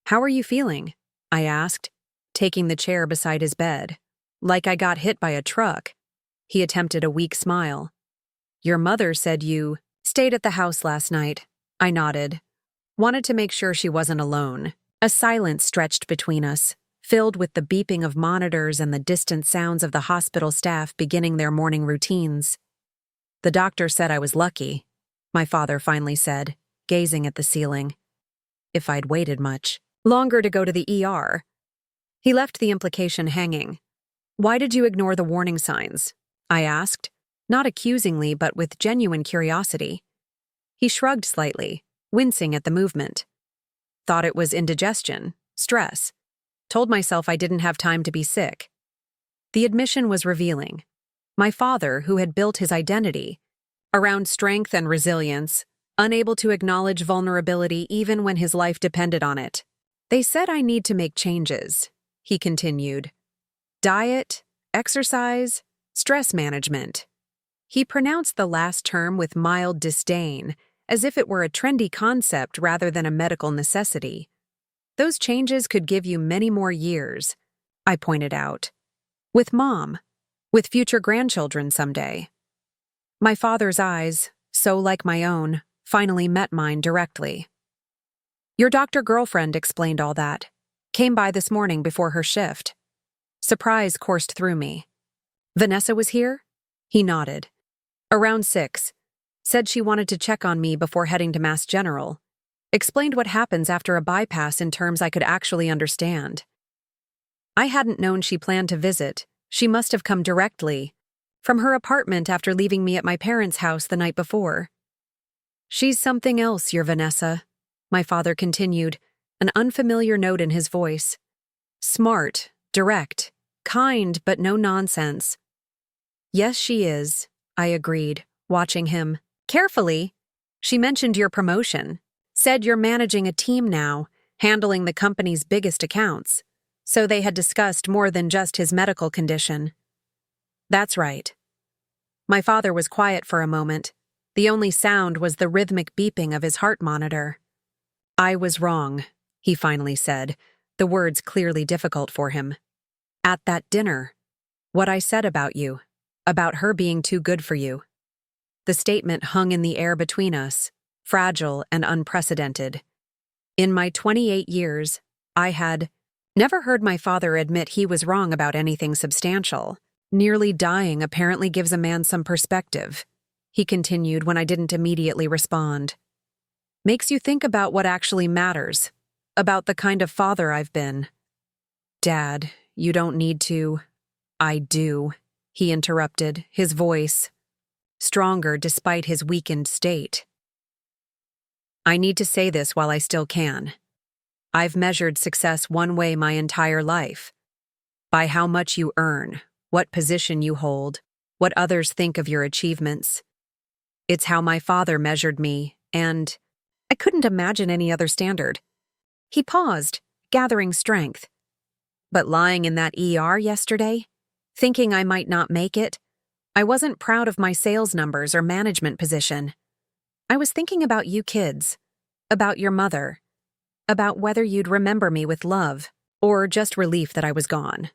A: How are you feeling? I asked, taking the chair beside his bed. Like I got hit by a truck. He attempted a weak smile. Your mother said you stayed at the house last night. I nodded. Wanted to make sure she wasn't alone. A silence stretched between us, filled with the beeping of monitors and the distant sounds of the hospital staff beginning their morning routines. The doctor said I was lucky, my father finally said, gazing at the ceiling. If I'd waited much longer to go to the ER. He left the implication hanging. Why did you ignore the warning signs? I asked, not accusingly but with genuine curiosity. He shrugged slightly, wincing at the movement. Thought it was indigestion, stress. Told myself I didn't have time to be sick. The admission was revealing. My father, who had built his identity around strength and resilience, unable to acknowledge vulnerability even when his life depended on it. They said I need to make changes, he continued, Diet, exercise, stress management. He pronounced the last term with mild disdain, as if it were a trendy concept rather than a medical necessity. Those changes could give you many more years, I pointed out. With Mom, with future grandchildren someday. My father's eyes, so like my own, finally met mine directly. Your doctor girlfriend explained all that. Came by this morning before her shift. Surprise coursed through me. Vanessa was here? He nodded. Around 6. Said she wanted to check on me before heading to Mass General. Explained what happens after a bypass in terms I could actually understand. I hadn't known she planned to visit. She must have come directly from her apartment after leaving me at my parents' house the night before. She's something else, your Vanessa, my father continued, an unfamiliar note in his voice. Smart, direct, kind, but no nonsense. Yes, she is, I agreed, watching him. Carefully. She mentioned your promotion. Said you're managing a team now, handling the company's biggest accounts. So they had discussed more than just his medical condition. That's right. My father was quiet for a moment. The only sound was the rhythmic beeping of his heart monitor. I was wrong, he finally said, the words clearly difficult for him. At that dinner, what I said about you, about her being too good for you. The statement hung in the air between us, fragile and unprecedented. In my 28 years, I had never heard my father admit he was wrong about anything substantial. Nearly dying apparently gives a man some perspective, he continued when I didn't immediately respond. Makes you think about what actually matters, about the kind of father I've been. Dad, you don't need to. I do, he interrupted, his voice stronger despite his weakened state. I need to say this while I still can. I've measured success one way my entire life. By how much you earn, what position you hold, what others think of your achievements. It's how my father measured me, and I couldn't imagine any other standard. He paused, gathering strength. But lying in that ER yesterday, thinking I might not make it, I wasn't proud of my sales numbers or management position. I was thinking about you kids, about your mother, about whether you'd remember me with love or just relief that I was gone.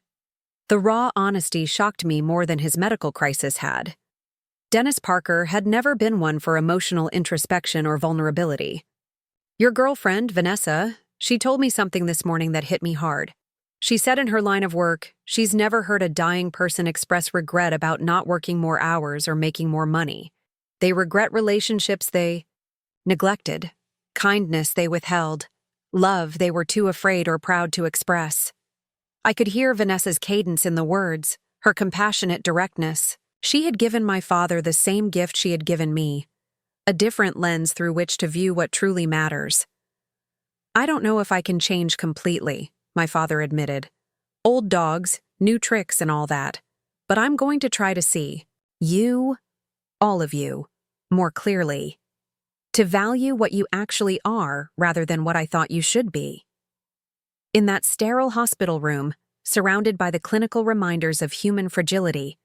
A: The raw honesty shocked me more than his medical crisis had. Dennis Parker had never been one for emotional introspection or vulnerability. Your girlfriend, Vanessa, she told me something this morning that hit me hard. She said in her line of work, she's never heard a dying person express regret about not working more hours or making more money. They regret relationships they neglected, kindness they withheld, love they were too afraid or proud to express. I could hear Vanessa's cadence in the words, her compassionate directness. She had given my father the same gift she had given me, a different lens through which to view what truly matters. I don't know if I can change completely, my father admitted. Old dogs, new tricks and all that. But I'm going to try to see you, all of you, more clearly. To value what you actually are rather than what I thought you should be. In that sterile hospital room, surrounded by the clinical reminders of human fragility,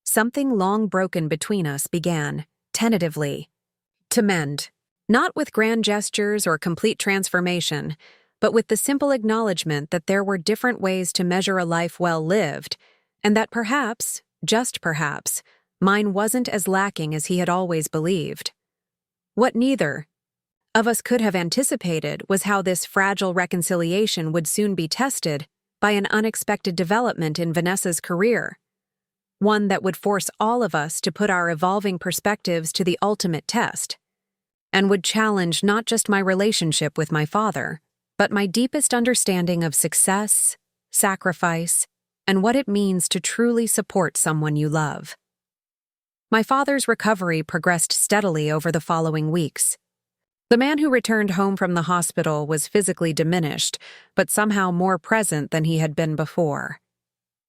A: something long broken between us began, tentatively, to mend. Not with grand gestures or complete transformation, but with the simple acknowledgement that there were different ways to measure a life well lived, and that perhaps, just perhaps, mine wasn't as lacking as he had always believed. What neither of us could have anticipated was how this fragile reconciliation would soon be tested by an unexpected development in Vanessa's career, one that would force all of us to put our evolving perspectives to the ultimate test, and would challenge not just my relationship with my father, but my deepest understanding of success, sacrifice, and what it means to truly support someone you love. My father's recovery progressed steadily over the following weeks. The man who returned home from the hospital was physically diminished, but somehow more present than he had been before.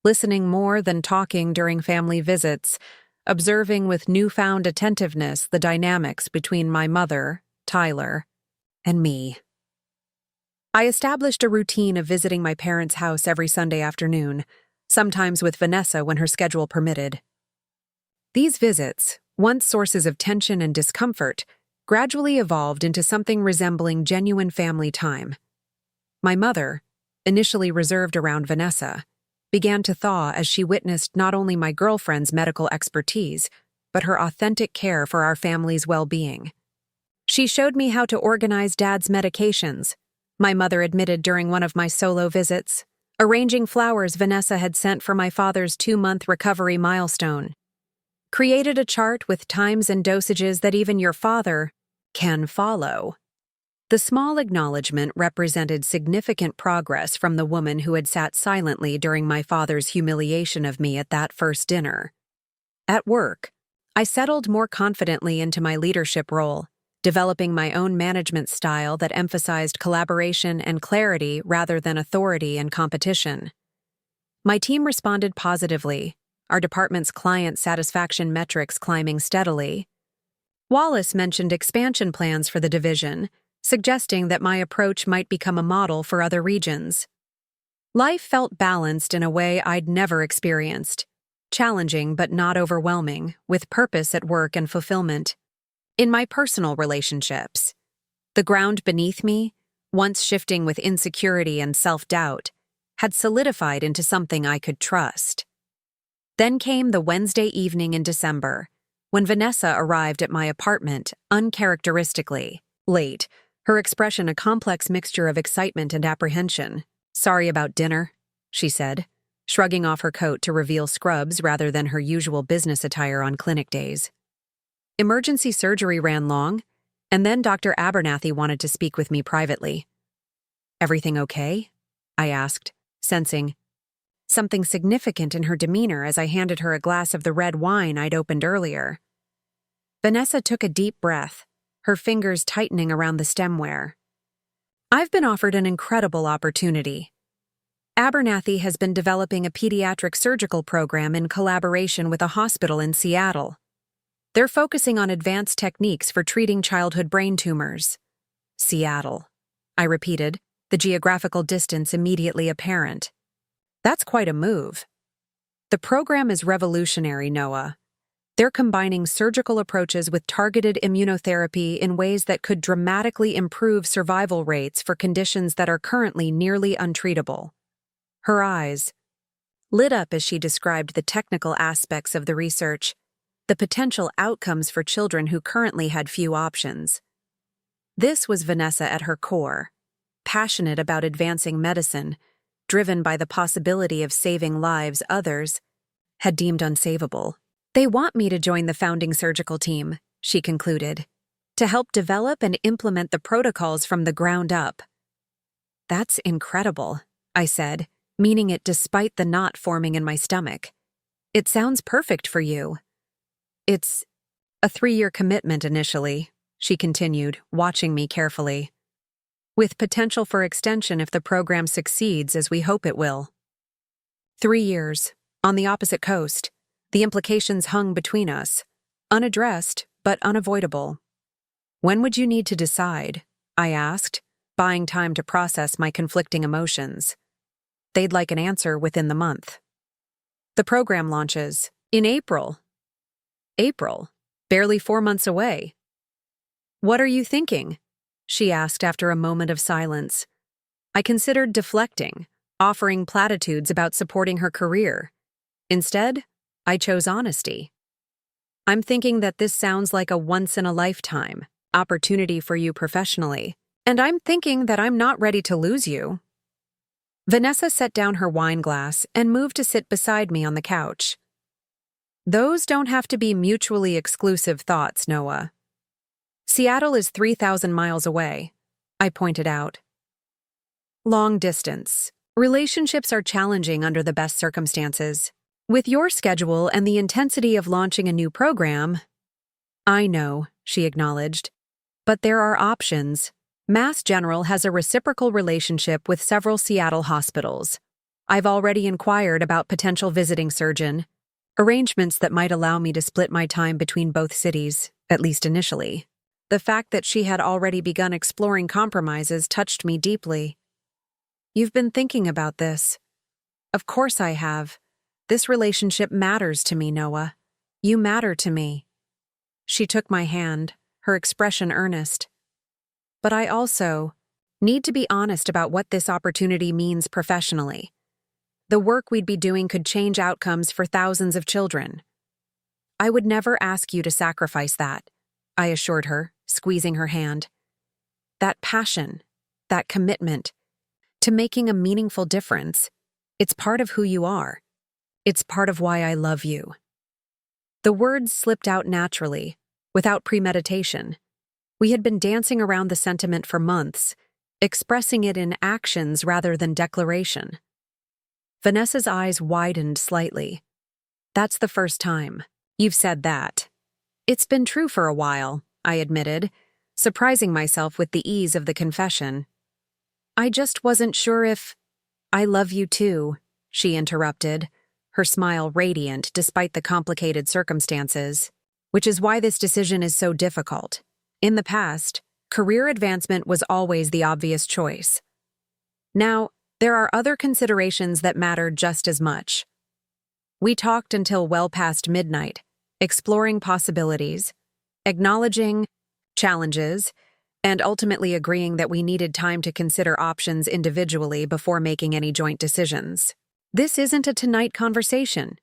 A: Listening more than talking during family visits, observing with newfound attentiveness the dynamics between my mother, Tyler, and me. I established a routine of visiting my parents' house every Sunday afternoon, sometimes with Vanessa when her schedule permitted. These visits, once sources of tension and discomfort, gradually evolved into something resembling genuine family time. My mother, initially reserved around Vanessa, began to thaw as she witnessed not only my girlfriend's medical expertise, but her authentic care for our family's well-being. She showed me how to organize Dad's medications, my mother admitted during one of my solo visits, arranging flowers Vanessa had sent for my father's 2-month recovery milestone. Created a chart with times and dosages that even your father can follow. The small acknowledgement represented significant progress from the woman who had sat silently during my father's humiliation of me at that first dinner. At work, I settled more confidently into my leadership role, developing my own management style that emphasized collaboration and clarity rather than authority and competition. My team responded positively, our department's client satisfaction metrics climbing steadily. Wallace mentioned expansion plans for the division, suggesting that my approach might become a model for other regions. Life felt balanced in a way I'd never experienced, challenging but not overwhelming, with purpose at work and fulfillment. In my personal relationships, the ground beneath me, once shifting with insecurity and self-doubt, had solidified into something I could trust. Then came the Wednesday evening in December, when Vanessa arrived at my apartment uncharacteristically late, her expression a complex mixture of excitement and apprehension. "Sorry about dinner," she said, shrugging off her coat to reveal scrubs rather than her usual business attire on clinic days. Emergency surgery ran long, and then Dr. Abernathy wanted to speak with me privately. "Everything okay?" I asked, sensing something significant in her demeanor as I handed her a glass of the red wine I'd opened earlier. Vanessa took a deep breath, her fingers tightening around the stemware. "I've been offered an incredible opportunity. Abernathy has been developing a pediatric surgical program in collaboration with a hospital in Seattle. They're focusing on advanced techniques for treating childhood brain tumors." "Seattle," I repeated, the geographical distance immediately apparent. "That's quite a move." "The program is revolutionary, Noah. They're combining surgical approaches with targeted immunotherapy in ways that could dramatically improve survival rates for conditions that are currently nearly untreatable." Her eyes lit up as she described the technical aspects of the research, the potential outcomes for children who currently had few options. This was Vanessa at her core, passionate about advancing medicine, driven by the possibility of saving lives others had deemed unsavable. "They want me to join the founding surgical team," she concluded, "to help develop and implement the protocols from the ground up." "That's incredible," I said, meaning it despite the knot forming in my stomach. "It sounds perfect for you." "It's a 3-year commitment initially," she continued, watching me carefully, "with potential for extension if the program succeeds as we hope it will." 3 years, on the opposite coast, the implications hung between us, unaddressed but unavoidable. "When would you need to decide?" I asked, buying time to process my conflicting emotions. They'd like an answer within the month. "The program launches in April." "April? Barely 4 months away." "What are you thinking?" she asked after a moment of silence. I considered deflecting, offering platitudes about supporting her career. Instead, I chose honesty. "I'm thinking that this sounds like a once-in-a-lifetime opportunity for you professionally, and I'm thinking that I'm not ready to lose you." Vanessa set down her wine glass and moved to sit beside me on the couch. "Those don't have to be mutually exclusive thoughts, Noah. Seattle is 3,000 miles away," I pointed out. "Long distance. Relationships are challenging under the best circumstances. With your schedule and the intensity of launching a new program—" "I know," she acknowledged. "But there are options. Mass General has a reciprocal relationship with several Seattle hospitals. I've already inquired about potential visiting surgeon, arrangements that might allow me to split my time between both cities, at least initially." The fact that she had already begun exploring compromises touched me deeply. "You've been thinking about this." "Of course I have. This relationship matters to me, Noah. You matter to me. She took my hand, her expression earnest. But I also need to be honest about what this opportunity means professionally. The work we'd be doing could change outcomes for thousands of children. I would never ask you to sacrifice that, I assured her, squeezing her hand. That passion, that commitment to making a meaningful difference, it's part of who you are. It's part of why I love you. The words slipped out naturally, without premeditation. We had been dancing around the sentiment for months, expressing it in actions rather than declaration. Vanessa's eyes widened slightly. That's the first time you've said that. It's been true for a while, I admitted, surprising myself with the ease of the confession. I just wasn't sure if— I love you too, she interrupted, her smile radiant despite the complicated circumstances, which is why this decision is so difficult. In the past, career advancement was always the obvious choice. Now, there are other considerations that matter just as much. We talked until well past midnight, exploring possibilities, acknowledging challenges, and ultimately agreeing that we needed time to consider options individually before making any joint decisions. This isn't a tonight conversation,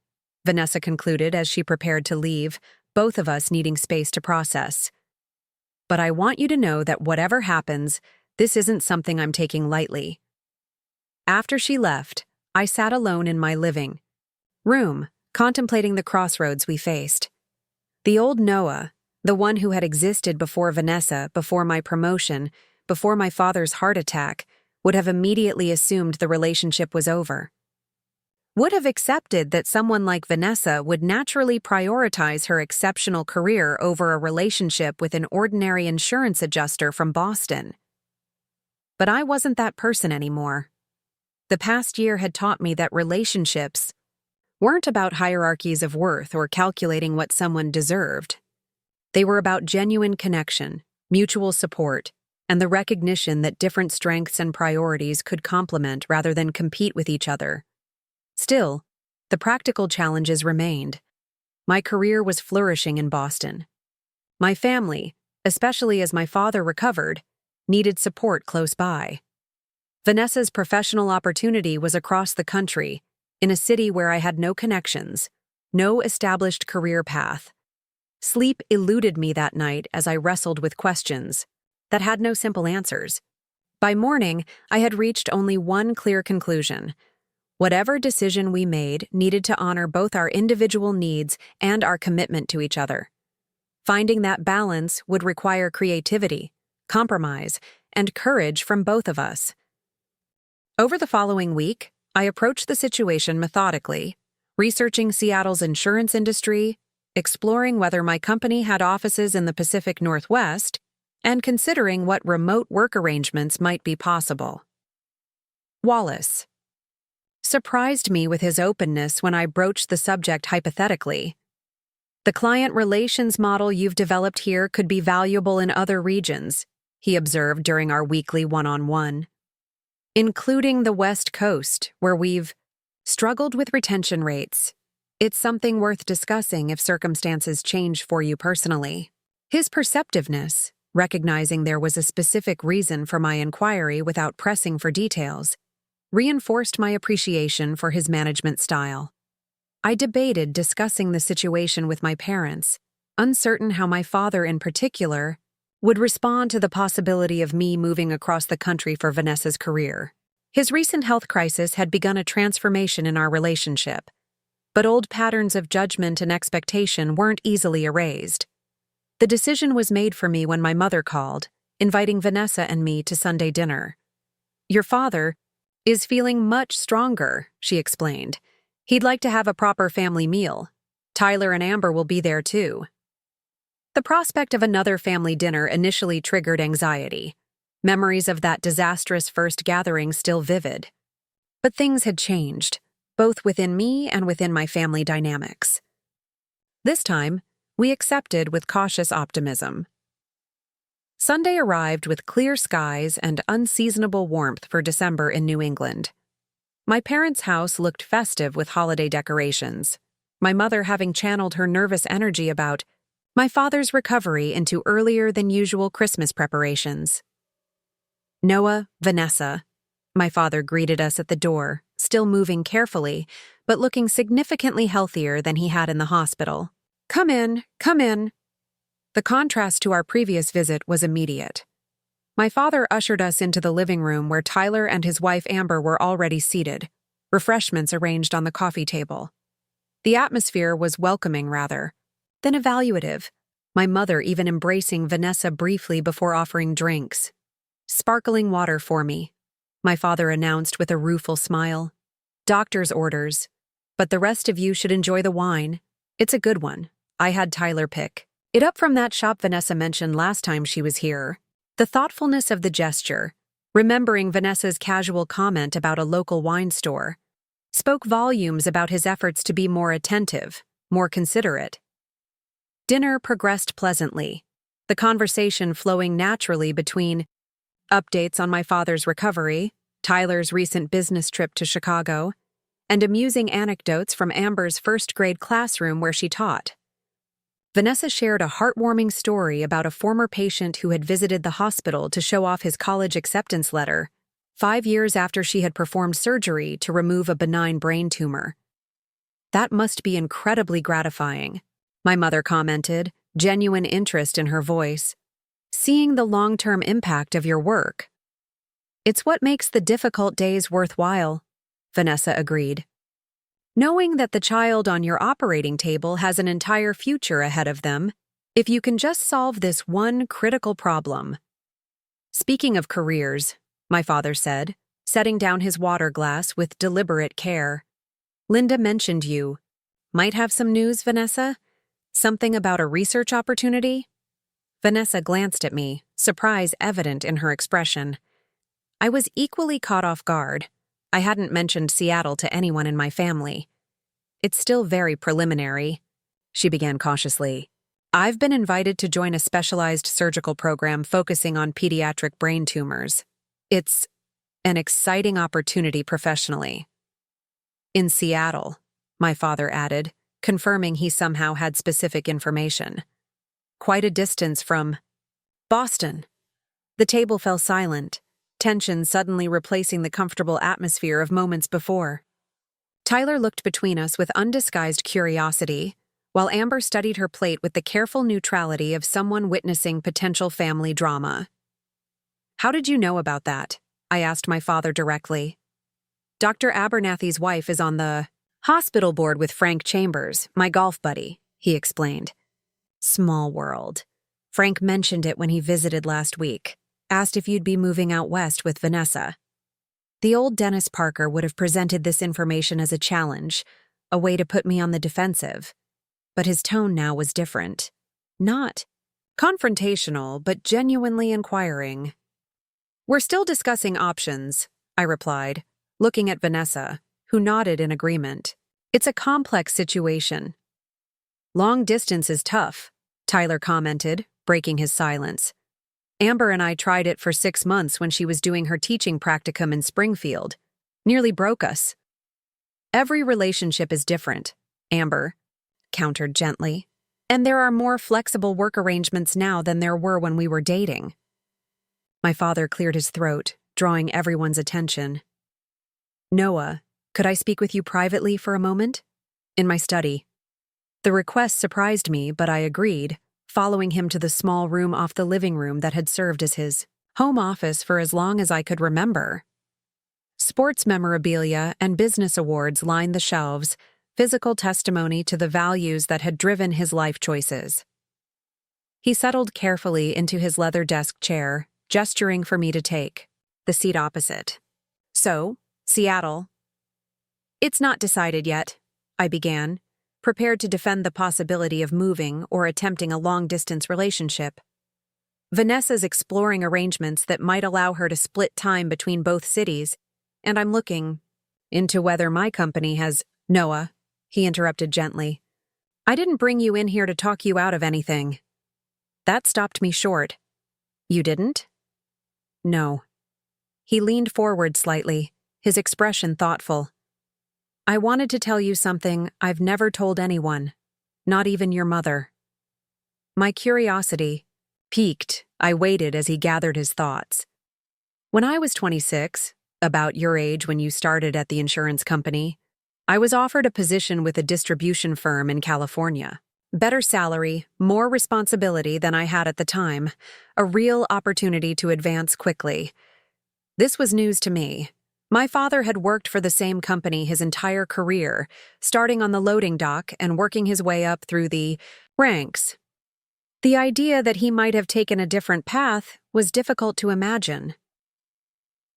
A: Vanessa concluded as she prepared to leave, both of us needing space to process. But I want you to know that whatever happens, this isn't something I'm taking lightly. After she left, I sat alone in my living room, contemplating the crossroads we faced. The old Noah, the one who had existed before Vanessa, before my promotion, before my father's heart attack, would have immediately assumed the relationship was over. Would have accepted that someone like Vanessa would naturally prioritize her exceptional career over a relationship with an ordinary insurance adjuster from Boston. But I wasn't that person anymore. The past year had taught me that relationships weren't about hierarchies of worth or calculating what someone deserved. They were about genuine connection, mutual support, and the recognition that different strengths and priorities could complement rather than compete with each other. Still, the practical challenges remained. My career was flourishing in Boston. My family, especially as my father recovered, needed support close by. Vanessa's professional opportunity was across the country, in a city where I had no connections, no established career path. Sleep eluded me that night as I wrestled with questions that had no simple answers. By morning, I had reached only one clear conclusion. Whatever decision we made needed to honor both our individual needs and our commitment to each other. Finding that balance would require creativity, compromise, and courage from both of us. Over the following week, I approached the situation methodically, researching Seattle's insurance industry, exploring whether my company had offices in the Pacific Northwest, and considering what remote work arrangements might be possible. Wallace surprised me with his openness when I broached the subject hypothetically. The client relations model you've developed here could be valuable in other regions, he observed during our weekly one-on-one. Including the West Coast, where we've struggled with retention rates. It's something worth discussing if circumstances change for you personally. His perceptiveness, recognizing there was a specific reason for my inquiry without pressing for details, reinforced my appreciation for his management style. I debated discussing the situation with my parents, uncertain how my father in particular would respond to the possibility of me moving across the country for Vanessa's career. His recent health crisis had begun a transformation in our relationship, but old patterns of judgment and expectation weren't easily erased. The decision was made for me when my mother called, inviting Vanessa and me to Sunday dinner. Your father is feeling much stronger, she explained. He'd like to have a proper family meal. Tyler and Amber will be there too. The prospect of another family dinner initially triggered anxiety, memories of that disastrous first gathering still vivid. But things had changed, both within me and within my family dynamics. This time, we accepted with cautious optimism. Sunday arrived with clear skies and unseasonable warmth for December in New England. My parents' house looked festive with holiday decorations, my mother having channeled her nervous energy about my father's recovery into earlier than usual Christmas preparations. Noah, Vanessa. My father greeted us at the door, still moving carefully, but looking significantly healthier than he had in the hospital. Come in, come in. The contrast to our previous visit was immediate. My father ushered us into the living room where Tyler and his wife Amber were already seated, refreshments arranged on the coffee table. The atmosphere was welcoming rather than evaluative, my mother even embracing Vanessa briefly before offering drinks. Sparkling water for me, my father announced with a rueful smile. Doctor's orders, but the rest of you should enjoy the wine. It's a good one. I had Tyler pick it up from that shop Vanessa mentioned last time she was here. The thoughtfulness of the gesture, remembering Vanessa's casual comment about a local wine store, spoke volumes about his efforts to be more attentive, more considerate. Dinner progressed pleasantly, the conversation flowing naturally between updates on my father's recovery, Tyler's recent business trip to Chicago, and amusing anecdotes from Amber's first-grade classroom where she taught. Vanessa shared a heartwarming story about a former patient who had visited the hospital to show off his college acceptance letter, 5 years after she had performed surgery to remove a benign brain tumor. That must be incredibly gratifying, my mother commented, genuine interest in her voice. Seeing the long-term impact of your work. It's what makes the difficult days worthwhile, Vanessa agreed. Knowing that the child on your operating table has an entire future ahead of them, if you can just solve this one critical problem. Speaking of careers, my father said, setting down his water glass with deliberate care. Linda mentioned you. Might have some news, Vanessa? Something about a research opportunity? Vanessa glanced at me, surprise evident in her expression. I was equally caught off guard. I hadn't mentioned Seattle to anyone in my family. It's still very preliminary, she began cautiously. I've been invited to join a specialized surgical program focusing on pediatric brain tumors. It's an exciting opportunity professionally. In Seattle, my father added, confirming he somehow had specific information. Quite a distance from Boston. The table fell silent, tension suddenly replacing the comfortable atmosphere of moments before. Tyler looked between us with undisguised curiosity, while Amber studied her plate with the careful neutrality of someone witnessing potential family drama. How did you know about that? I asked my father directly. Dr. Abernathy's wife is on the hospital board with Frank Chambers, my golf buddy, he explained. Small world. Frank mentioned it when he visited last week, asked if you'd be moving out west with Vanessa. The old Dennis Parker would have presented this information as a challenge, a way to put me on the defensive. But his tone now was different. Not confrontational, but genuinely inquiring. We're still discussing options, I replied, looking at Vanessa, who nodded in agreement. It's a complex situation. Long distance is tough, Tyler commented, breaking his silence. Amber and I tried it for 6 months when she was doing her teaching practicum in Springfield. Nearly broke us. Every relationship is different, Amber countered gently. And there are more flexible work arrangements now than there were when we were dating. My father cleared his throat, drawing everyone's attention. Noah, could I speak with you privately for a moment? In my study. The request surprised me, but I agreed, following him to the small room off the living room that had served as his home office for as long as I could remember. Sports memorabilia and business awards lined the shelves, physical testimony to the values that had driven his life choices. He settled carefully into his leather desk chair, gesturing for me to take the seat opposite. So, Seattle. It's not decided yet, I began, prepared to defend the possibility of moving or attempting a long-distance relationship. Vanessa's exploring arrangements that might allow her to split time between both cities, and I'm looking into whether my company has— Noah, he interrupted gently. I didn't bring you in here to talk you out of anything. That stopped me short. You didn't? No. He leaned forward slightly, his expression thoughtful. I wanted to tell you something I've never told anyone, not even your mother. My curiosity piqued. I waited as he gathered his thoughts. When I was 26, about your age when you started at the insurance company, I was offered a position with a distribution firm in California. Better salary, more responsibility than I had at the time, a real opportunity to advance quickly. This was news to me. My father had worked for the same company his entire career, starting on the loading dock and working his way up through the ranks. The idea that he might have taken a different path was difficult to imagine.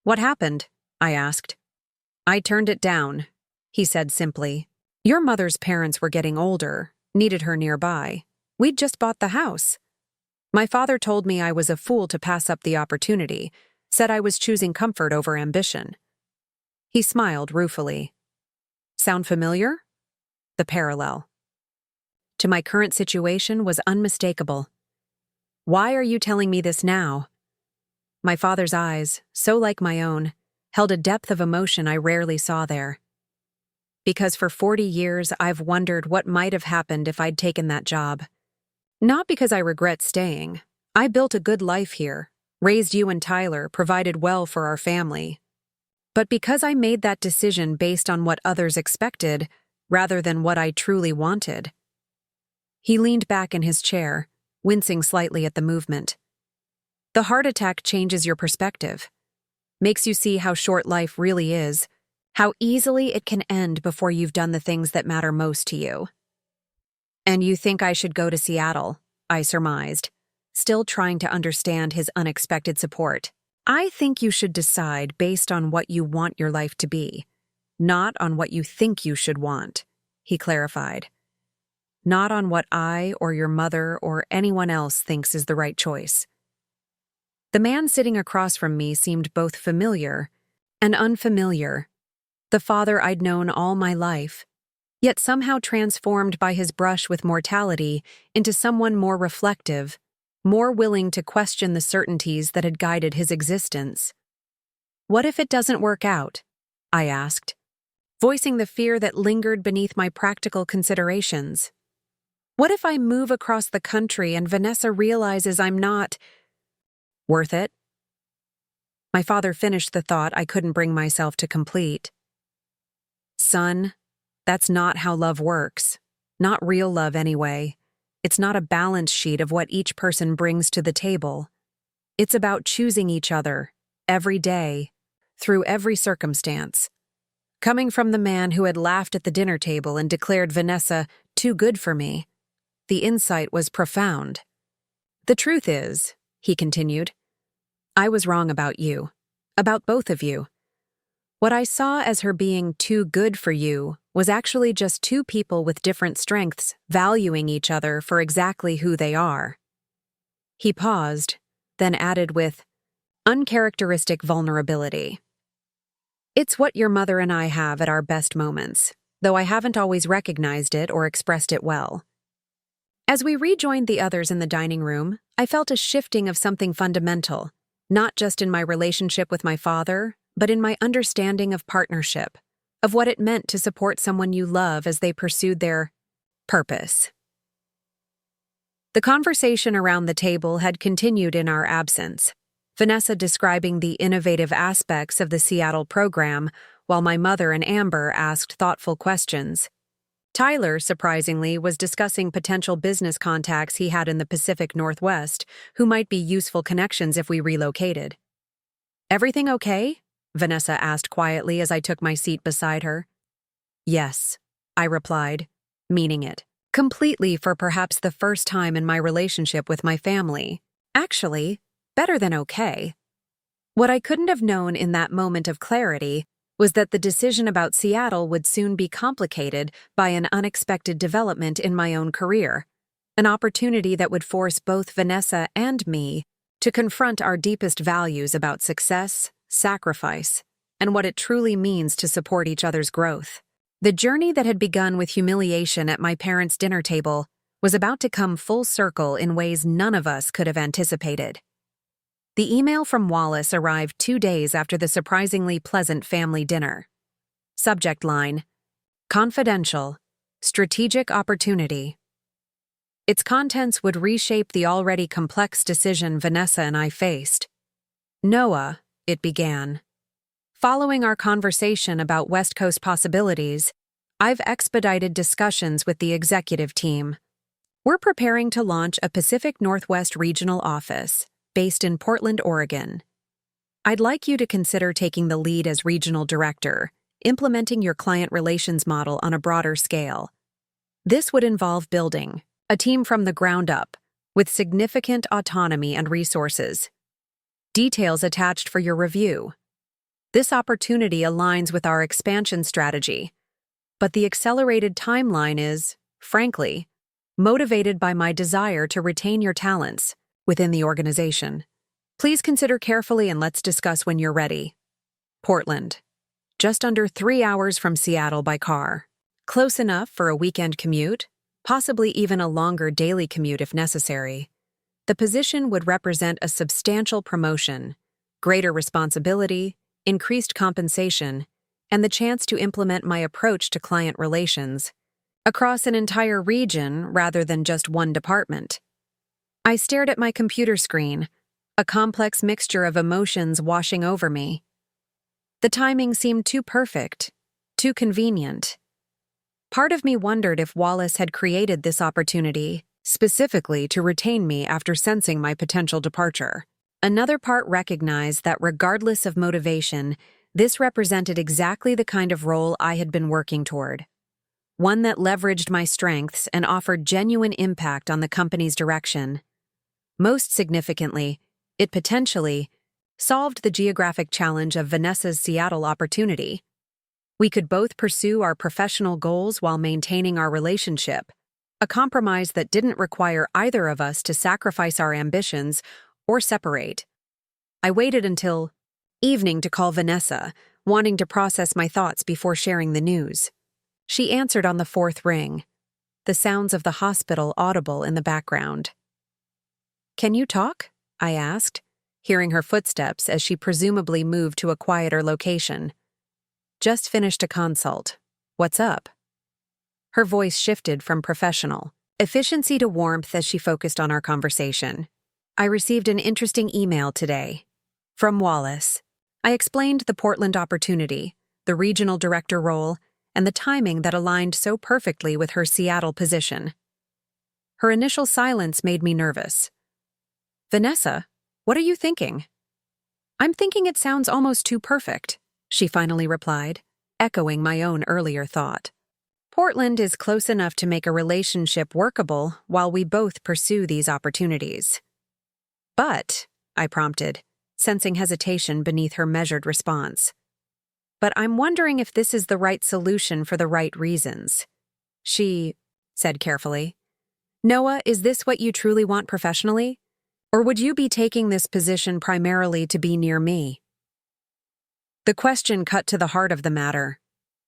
A: "What happened?" I asked. "I turned it down," he said simply. "Your mother's parents were getting older, needed her nearby. We'd just bought the house. My father told me I was a fool to pass up the opportunity, said I was choosing comfort over ambition." He smiled ruefully. "Sound familiar?" The parallel to my current situation was unmistakable. "Why are you telling me this now?" My father's eyes, so like my own, held a depth of emotion I rarely saw there. "Because for 40 years I've wondered what might have happened if I'd taken that job. Not because I regret staying. I built a good life here, raised you and Tyler, provided well for our family. But because I made that decision based on what others expected, rather than what I truly wanted." He leaned back in his chair, wincing slightly at the movement. "The heart attack changes your perspective. Makes you see how short life really is, how easily it can end before you've done the things that matter most to you." "And you think I should go to Seattle?" I surmised, still trying to understand his unexpected support. "I think you should decide based on what you want your life to be, not on what you think you should want," he clarified. "Not on what I or your mother or anyone else thinks is the right choice." The man sitting across from me seemed both familiar and unfamiliar. The father I'd known all my life, yet somehow transformed by his brush with mortality into someone more reflective, more willing to question the certainties that had guided his existence. "What if it doesn't work out?" I asked, voicing the fear that lingered beneath my practical considerations. "What if I move across the country and Vanessa realizes I'm not worth it?" My father finished the thought I couldn't bring myself to complete. "Son, that's not how love works. Not real love anyway. It's not a balance sheet of what each person brings to the table. It's about choosing each other, every day, through every circumstance." Coming from the man who had laughed at the dinner table and declared Vanessa too good for me, the insight was profound. "The truth is," he continued, "I was wrong about you, about both of you. What I saw as her being too good for you was actually just two people with different strengths valuing each other for exactly who they are." He paused, then added with uncharacteristic vulnerability. "It's what your mother and I have at our best moments, though I haven't always recognized it or expressed it well." As we rejoined the others in the dining room, I felt a shifting of something fundamental, not just in my relationship with my father, but in my understanding of partnership, of what it meant to support someone you love as they pursued their purpose. The conversation around the table had continued in our absence, Vanessa describing the innovative aspects of the Seattle program, while my mother and Amber asked thoughtful questions. Tyler, surprisingly, was discussing potential business contacts he had in the Pacific Northwest who might be useful connections if we relocated. "Everything okay?" Vanessa asked quietly as I took my seat beside her. "Yes," I replied, meaning it, completely for perhaps the first time in my relationship with my family. Actually, better than okay. What I couldn't have known in that moment of clarity was that the decision about Seattle would soon be complicated by an unexpected development in my own career, an opportunity that would force both Vanessa and me to confront our deepest values about success, sacrifice, and what it truly means to support each other's growth. The journey that had begun with humiliation at my parents' dinner table was about to come full circle in ways none of us could have anticipated. The email from Wallace arrived 2 days after the surprisingly pleasant family dinner. Subject line: Confidential, Strategic Opportunity. Its contents would reshape the already complex decision Vanessa and I faced. Noah, it began. Following our conversation about West Coast possibilities, I've expedited discussions with the executive team. We're preparing to launch a Pacific Northwest regional office, based in Portland, Oregon. I'd like you to consider taking the lead as regional director, implementing your client relations model on a broader scale. This would involve building a team from the ground up, with significant autonomy and resources. Details attached for your review. This opportunity aligns with our expansion strategy, but the accelerated timeline is, frankly, motivated by my desire to retain your talents within the organization. Please consider carefully and let's discuss when you're ready. Portland. Just under 3 hours from Seattle by car. Close enough for a weekend commute, possibly even a longer daily commute if necessary. The position would represent a substantial promotion, greater responsibility, increased compensation, and the chance to implement my approach to client relations across an entire region rather than just one department. I stared at my computer screen, a complex mixture of emotions washing over me. The timing seemed too perfect, too convenient. Part of me wondered if Wallace had created this opportunity specifically to retain me after sensing my potential departure. Another part recognized that regardless of motivation, this represented exactly the kind of role I had been working toward. One that leveraged my strengths and offered genuine impact on the company's direction. Most significantly, it potentially solved the geographic challenge of Vanessa's Seattle opportunity. We could both pursue our professional goals while maintaining our relationship, a compromise that didn't require either of us to sacrifice our ambitions or separate. I waited until evening to call Vanessa, wanting to process my thoughts before sharing the news. She answered on the 4th ring, the sounds of the hospital audible in the background. "Can you talk?" I asked, hearing her footsteps as she presumably moved to a quieter location. "Just finished a consult. What's up?" Her voice shifted from professional efficiency to warmth as she focused on our conversation. "I received an interesting email today. From Wallace. I explained the Portland opportunity, the regional director role, and the timing that aligned so perfectly with her Seattle position." Her initial silence made me nervous. "Vanessa, what are you thinking?" "I'm thinking it sounds almost too perfect," she finally replied, echoing my own earlier thought. "Portland is close enough to make a relationship workable while we both pursue these opportunities." "But," I prompted, sensing hesitation beneath her measured response. "But I'm wondering if this is the right solution for the right reasons." She said carefully, "Noah, is this what you truly want professionally? Or would you be taking this position primarily to be near me?" The question cut to the heart of the matter.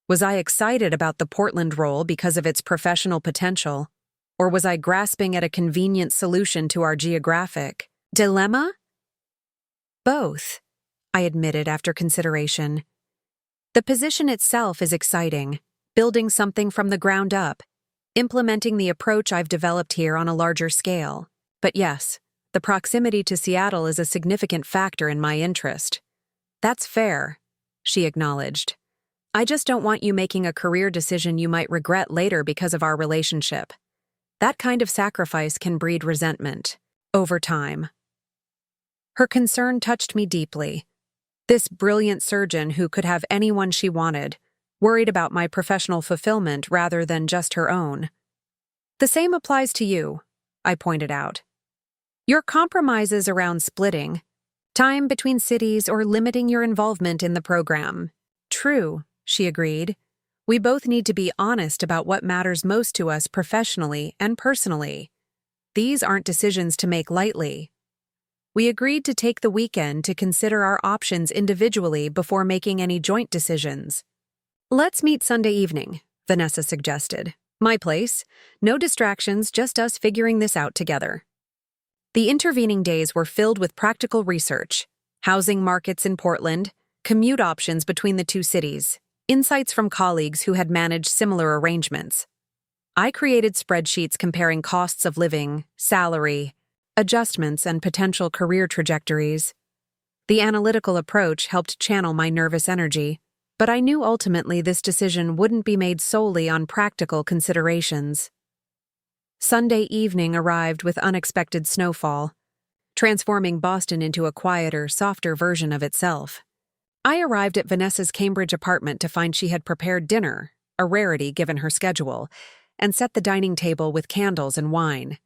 A: Was I excited about the Portland role because of its professional potential, or was I grasping at a convenient solution to our geographic dilemma? Both, I admitted after consideration. The position itself is exciting, building something from the ground up, implementing the approach I've developed here on a larger scale. But yes, the proximity to Seattle is a significant factor in my interest. "That's fair," she acknowledged. "I just don't want you making a career decision you might regret later because of our relationship. That kind of sacrifice can breed resentment over time." Her concern touched me deeply. This brilliant surgeon who could have anyone she wanted, worried about my professional fulfillment rather than just her own. "The same applies to you," I pointed out. "Your compromises around splitting time between cities or limiting your involvement in the program." "True," she agreed. "We both need to be honest about what matters most to us professionally and personally. These aren't decisions to make lightly." We agreed to take the weekend to consider our options individually before making any joint decisions. "Let's meet Sunday evening," Vanessa suggested. "My place. No distractions, just us figuring this out together." The intervening days were filled with practical research, housing markets in Portland, commute options between the two cities, insights from colleagues who had managed similar arrangements. I created spreadsheets comparing costs of living, salary, adjustments, and potential career trajectories. The analytical approach helped channel my nervous energy, but I knew ultimately this decision wouldn't be made solely on practical considerations. Sunday evening arrived with unexpected snowfall, transforming Boston into a quieter, softer version of itself. I arrived at Vanessa's Cambridge apartment to find she had prepared dinner, a rarity given her schedule, and set the dining table with candles and wine.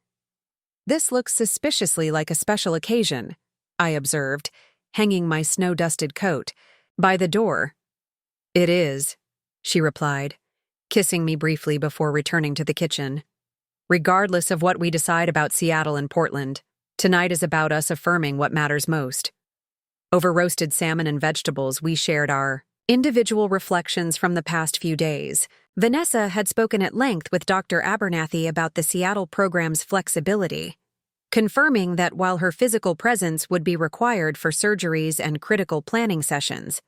A: "This looks suspiciously like a special occasion," I observed, hanging my snow-dusted coat by the door. "It is," she replied, kissing me briefly before returning to the kitchen. "Regardless of what we decide about Seattle and Portland, tonight is about us affirming what matters most." Over roasted salmon and vegetables, we shared our individual reflections from the past few days. Vanessa had spoken at length with Dr. Abernathy about the Seattle program's flexibility, confirming that while her physical presence would be required for surgeries and critical planning sessions,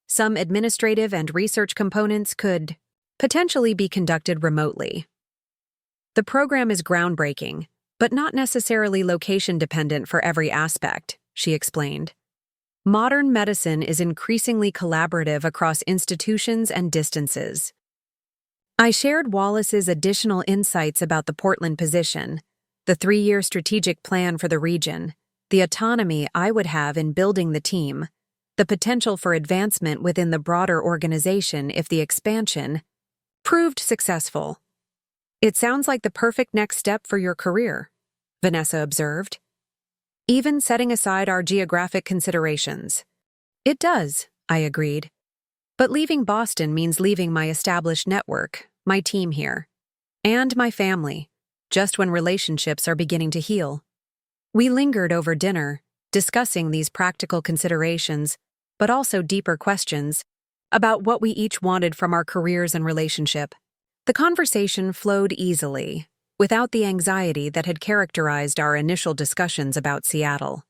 A: some administrative and research components could potentially be conducted remotely. "The program is groundbreaking, but not necessarily location-dependent for every aspect," she explained. "Modern medicine is increasingly collaborative across institutions and distances." I shared Wallace's additional insights about the Portland position, the 3-year strategic plan for the region, the autonomy I would have in building the team, the potential for advancement within the broader organization if the expansion proved successful. "It sounds like the perfect next step for your career," Vanessa observed. "Even setting aside our geographic considerations." "It does," I agreed. "But leaving Boston means leaving my established network, my team here, and my family, just when relationships are beginning to heal." We lingered over dinner, discussing these practical considerations, but also deeper questions about what we each wanted from our careers and relationship. The conversation flowed easily, without the anxiety that had characterized our initial discussions about Seattle.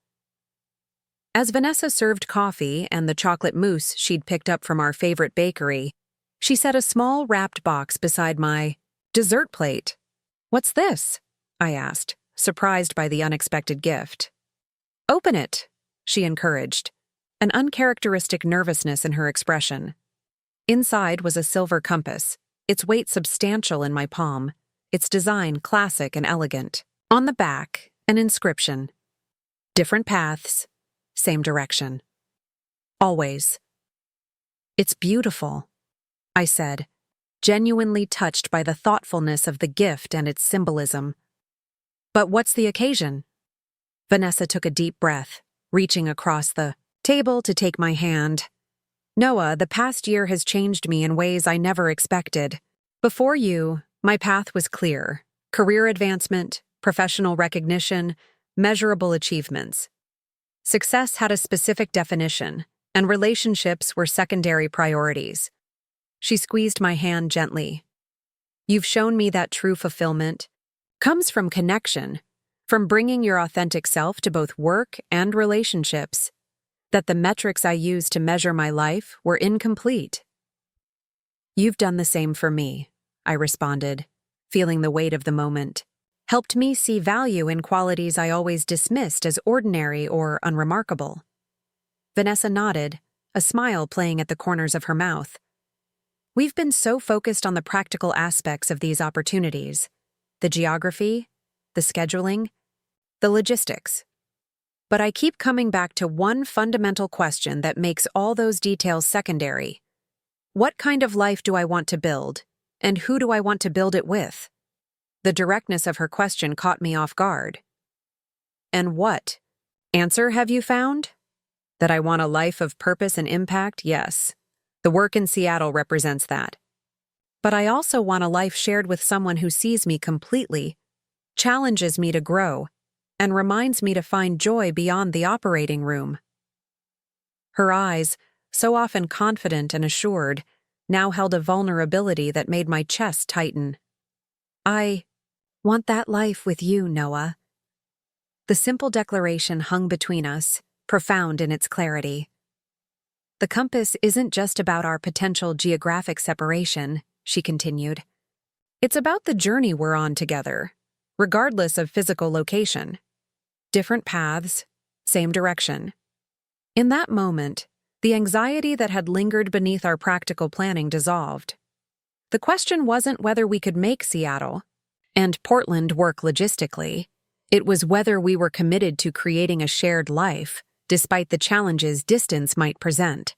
A: As Vanessa served coffee and the chocolate mousse she'd picked up from our favorite bakery, she set a small wrapped box beside my dessert plate. "What's this?" I asked, surprised by the unexpected gift. "Open it," she encouraged, an uncharacteristic nervousness in her expression. Inside was a silver compass, its weight substantial in my palm, its design classic and elegant. On the back, an inscription: "Different paths, same direction. Always." "It's beautiful," I said, genuinely touched by the thoughtfulness of the gift and its symbolism. "But what's the occasion?" Vanessa took a deep breath, reaching across the table to take my hand. "Noah, the past year has changed me in ways I never expected. Before you, my path was clear: career advancement, professional recognition, measurable achievements. Success had a specific definition, and relationships were secondary priorities." She squeezed my hand gently. "You've shown me that true fulfillment comes from connection, from bringing your authentic self to both work and relationships, that the metrics I used to measure my life were incomplete." "You've done the same for me," I responded, feeling the weight of the moment. "Helped me see value in qualities I always dismissed as ordinary or unremarkable." Vanessa nodded, a smile playing at the corners of her mouth. "We've been so focused on the practical aspects of these opportunities, the geography, the scheduling, the logistics. But I keep coming back to one fundamental question that makes all those details secondary. What kind of life do I want to build, and who do I want to build it with?" The directness of her question caught me off guard. "And what answer have you found?" "That I want a life of purpose and impact, yes. The work in Seattle represents that. But I also want a life shared with someone who sees me completely, challenges me to grow, and reminds me to find joy beyond the operating room." Her eyes, so often confident and assured, now held a vulnerability that made my chest tighten. "I want that life with you, Noah." The simple declaration hung between us, profound in its clarity. The compass isn't just about our potential geographic separation, she continued. It's about the journey we're on together, regardless of physical location. Different paths, same direction. In that moment, the anxiety that had lingered beneath our practical planning dissolved. The question wasn't whether we could make Seattle and Portland work logistically. It was whether we were committed to creating a shared life, despite the challenges distance might present.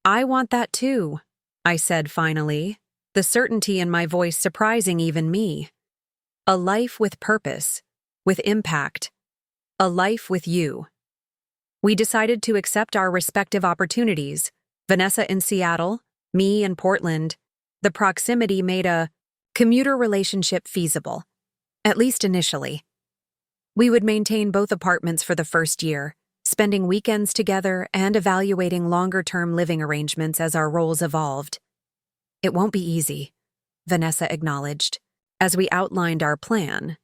A: I want that too, I said finally, the certainty in my voice surprising even me. A life with purpose, with impact. A life with you. We decided to accept our respective opportunities, Vanessa in Seattle, me in Portland. The proximity made a commuter relationship feasible, at least initially. We would maintain both apartments for the first year, spending weekends together and evaluating longer-term living arrangements as our roles evolved. It won't be easy, Vanessa acknowledged, as we outlined our plan.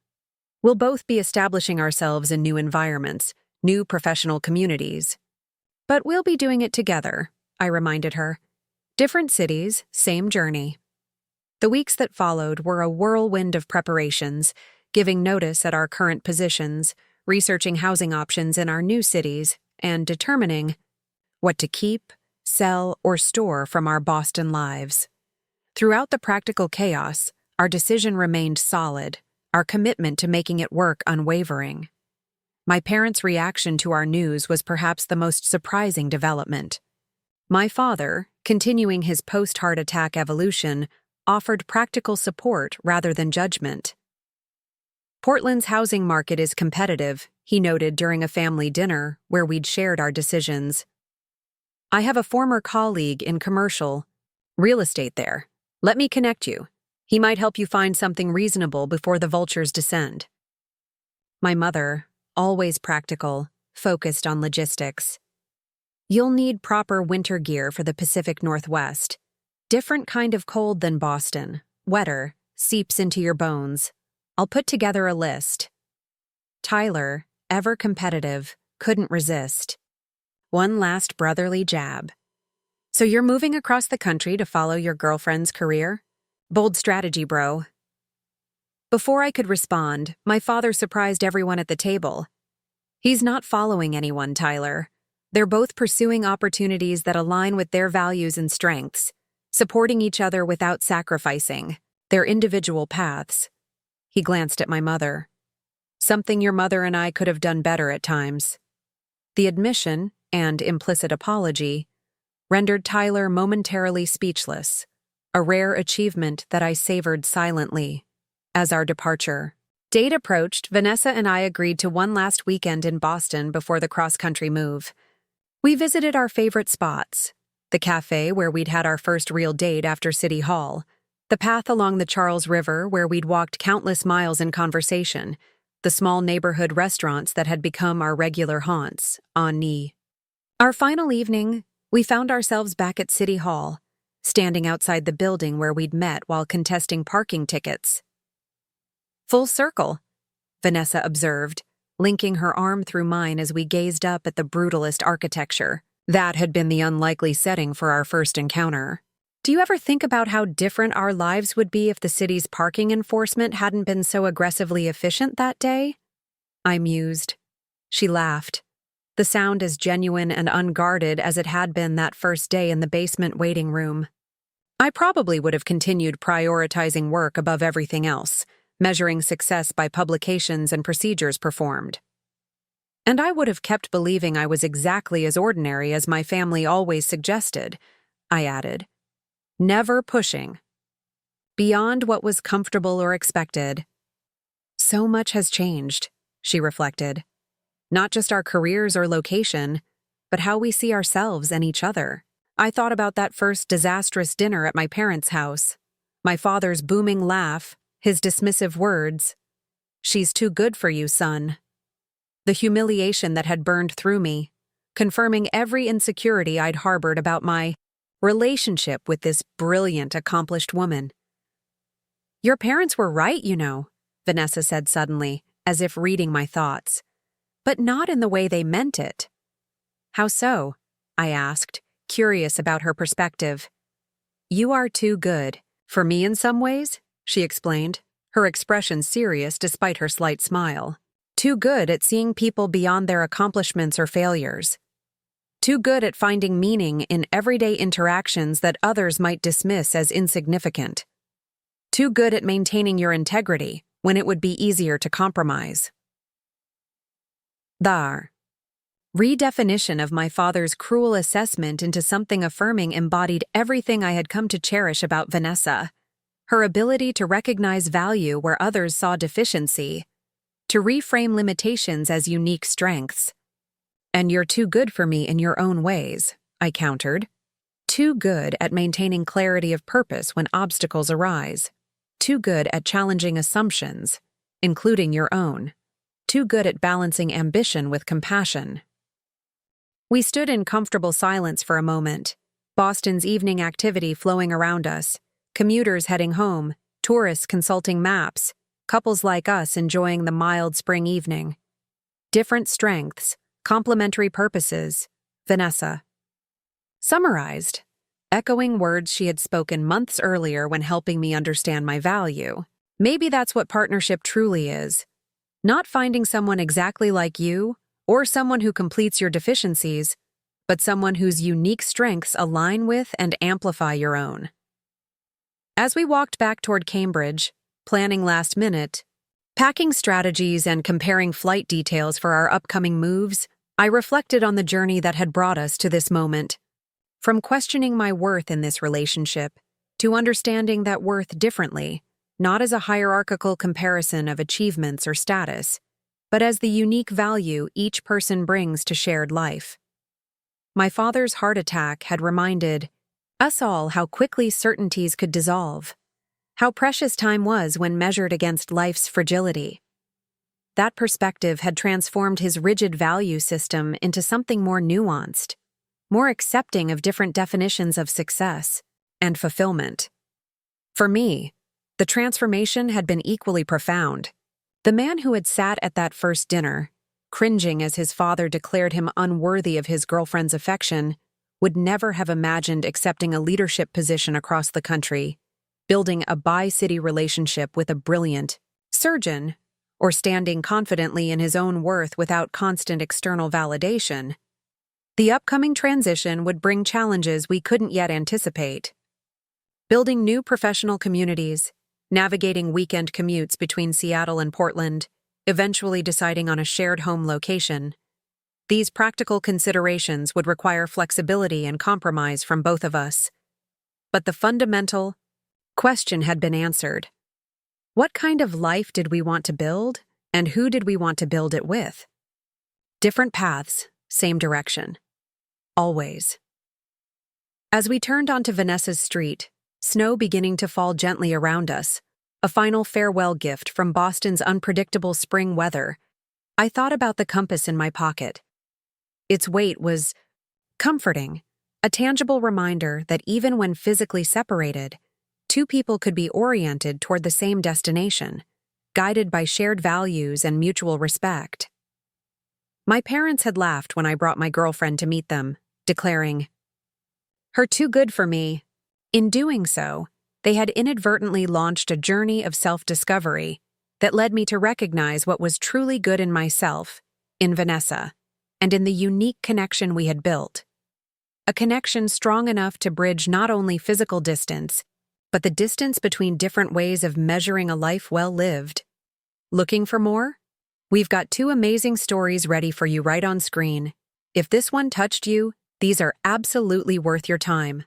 A: We'll both be establishing ourselves in new environments, new professional communities. But we'll be doing it together, I reminded her. Different cities, same journey. The weeks that followed were a whirlwind of preparations, giving notice at our current positions, researching housing options in our new cities, and determining what to keep, sell, or store from our Boston lives. Throughout the practical chaos, our decision remained solid, our commitment to making it work unwavering. My parents' reaction to our news was perhaps the most surprising development. My father, continuing his post-heart attack evolution, offered practical support rather than judgment. Portland's housing market is competitive, he noted during a family dinner where we'd shared our decisions. I have a former colleague in commercial real estate there. Let me connect you. He might help you find something reasonable before the vultures descend. My mother, always practical, focused on logistics. You'll need proper winter gear for the Pacific Northwest. Different kind of cold than Boston, wetter, seeps into your bones. I'll put together a list. Tyler, ever competitive, couldn't resist. One last brotherly jab. So you're moving across the country to follow your girlfriend's career? Bold strategy, bro. Before I could respond, my father surprised everyone at the table. He's not following anyone, Tyler. They're both pursuing opportunities that align with their values and strengths, supporting each other without sacrificing their individual paths. He glanced at my mother. Something your mother and I could have done better at times. The admission, and implicit apology, rendered Tyler momentarily speechless, a rare achievement that I savored silently. As our departure date approached, Vanessa and I agreed to one last weekend in Boston before the cross-country move. We visited our favorite spots, the cafe where we'd had our first real date after City Hall, the path along the Charles River where we'd walked countless miles in conversation, the small neighborhood restaurants that had become our regular haunts, en knee. Our final evening, we found ourselves back at City Hall, standing outside the building where we'd met while contesting parking tickets. Full circle, Vanessa observed, linking her arm through mine as we gazed up at the brutalist architecture. That had been the unlikely setting for our first encounter. Do you ever think about how different our lives would be if the city's parking enforcement hadn't been so aggressively efficient that day? I mused. She laughed, the sound as genuine and unguarded as it had been that first day in the basement waiting room. I probably would have continued prioritizing work above everything else, measuring success by publications and procedures performed. And I would have kept believing I was exactly as ordinary as my family always suggested, I added. Never pushing beyond what was comfortable or expected. So much has changed, she reflected. Not just our careers or location, but how we see ourselves and each other. I thought about that first disastrous dinner at my parents' house, my father's booming laugh, his dismissive words, "She's too good for you, son." The humiliation that had burned through me, confirming every insecurity I'd harbored about my relationship with this brilliant, accomplished woman. Your parents were right, you know, Vanessa said suddenly, as if reading my thoughts. but not in the way they meant it. How so? I asked, curious about her perspective. You are too good. For me in some ways, she explained, her expression serious despite her slight smile. Too good at seeing people beyond their accomplishments or failures. Too good at finding meaning in everyday interactions that others might dismiss as insignificant. Too good at maintaining your integrity when it would be easier to compromise. Dar. Redefinition of my father's cruel assessment into something affirming embodied everything I had come to cherish about Vanessa. Her ability to recognize value where others saw deficiency, to reframe limitations as unique strengths. And you're too good for me in your own ways, I countered. Too good at maintaining clarity of purpose when obstacles arise. Too good at challenging assumptions, including your own. Too good at balancing ambition with compassion. We stood in comfortable silence for a moment, Boston's evening activity flowing around us, commuters heading home, tourists consulting maps, couples like us enjoying the mild spring evening. Different strengths, complementary purposes, Vanessa. Summarized, echoing words she had spoken months earlier when helping me understand my value. Maybe that's what partnership truly is. Not finding someone exactly like you, or someone who completes your deficiencies, but someone whose unique strengths align with and amplify your own. As we walked back toward Cambridge, planning last minute, packing strategies and comparing flight details for our upcoming moves, I reflected on the journey that had brought us to this moment. From questioning my worth in this relationship, to understanding that worth differently, not as a hierarchical comparison of achievements or status, but as the unique value each person brings to shared life. My father's heart attack had reminded us all how quickly certainties could dissolve, how precious time was when measured against life's fragility. That perspective had transformed his rigid value system into something more nuanced, more accepting of different definitions of success and fulfillment. For me, the transformation had been equally profound. The man who had sat at that first dinner, cringing as his father declared him unworthy of his girlfriend's affection, would never have imagined accepting a leadership position across the country, building a bi-city relationship with a brilliant surgeon, or standing confidently in his own worth without constant external validation. The upcoming transition would bring challenges we couldn't yet anticipate. Building new professional communities, navigating weekend commutes between Seattle and Portland, eventually deciding on a shared home location. These practical considerations would require flexibility and compromise from both of us. But the fundamental question had been answered. What kind of life did we want to build, and who did we want to build it with? Different paths, same direction. Always. As we turned onto Vanessa's street, snow beginning to fall gently around us, a final farewell gift from Boston's unpredictable spring weather, I thought about the compass in my pocket. Its weight was comforting, a tangible reminder that even when physically separated, two people could be oriented toward the same destination, guided by shared values and mutual respect. My parents had laughed when I brought my girlfriend to meet them, declaring, "Her too good for me." In doing so, they had inadvertently launched a journey of self-discovery that led me to recognize what was truly good in myself, in Vanessa, and in the unique connection we had built. A connection strong enough to bridge not only physical distance, but the distance between different ways of measuring a life well lived. Looking for more? We've got 2 amazing stories ready for you right on screen. If this one touched you, these are absolutely worth your time.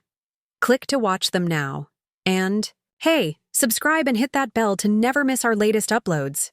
A: Click to watch them now. And, hey, subscribe and hit that bell to never miss our latest uploads.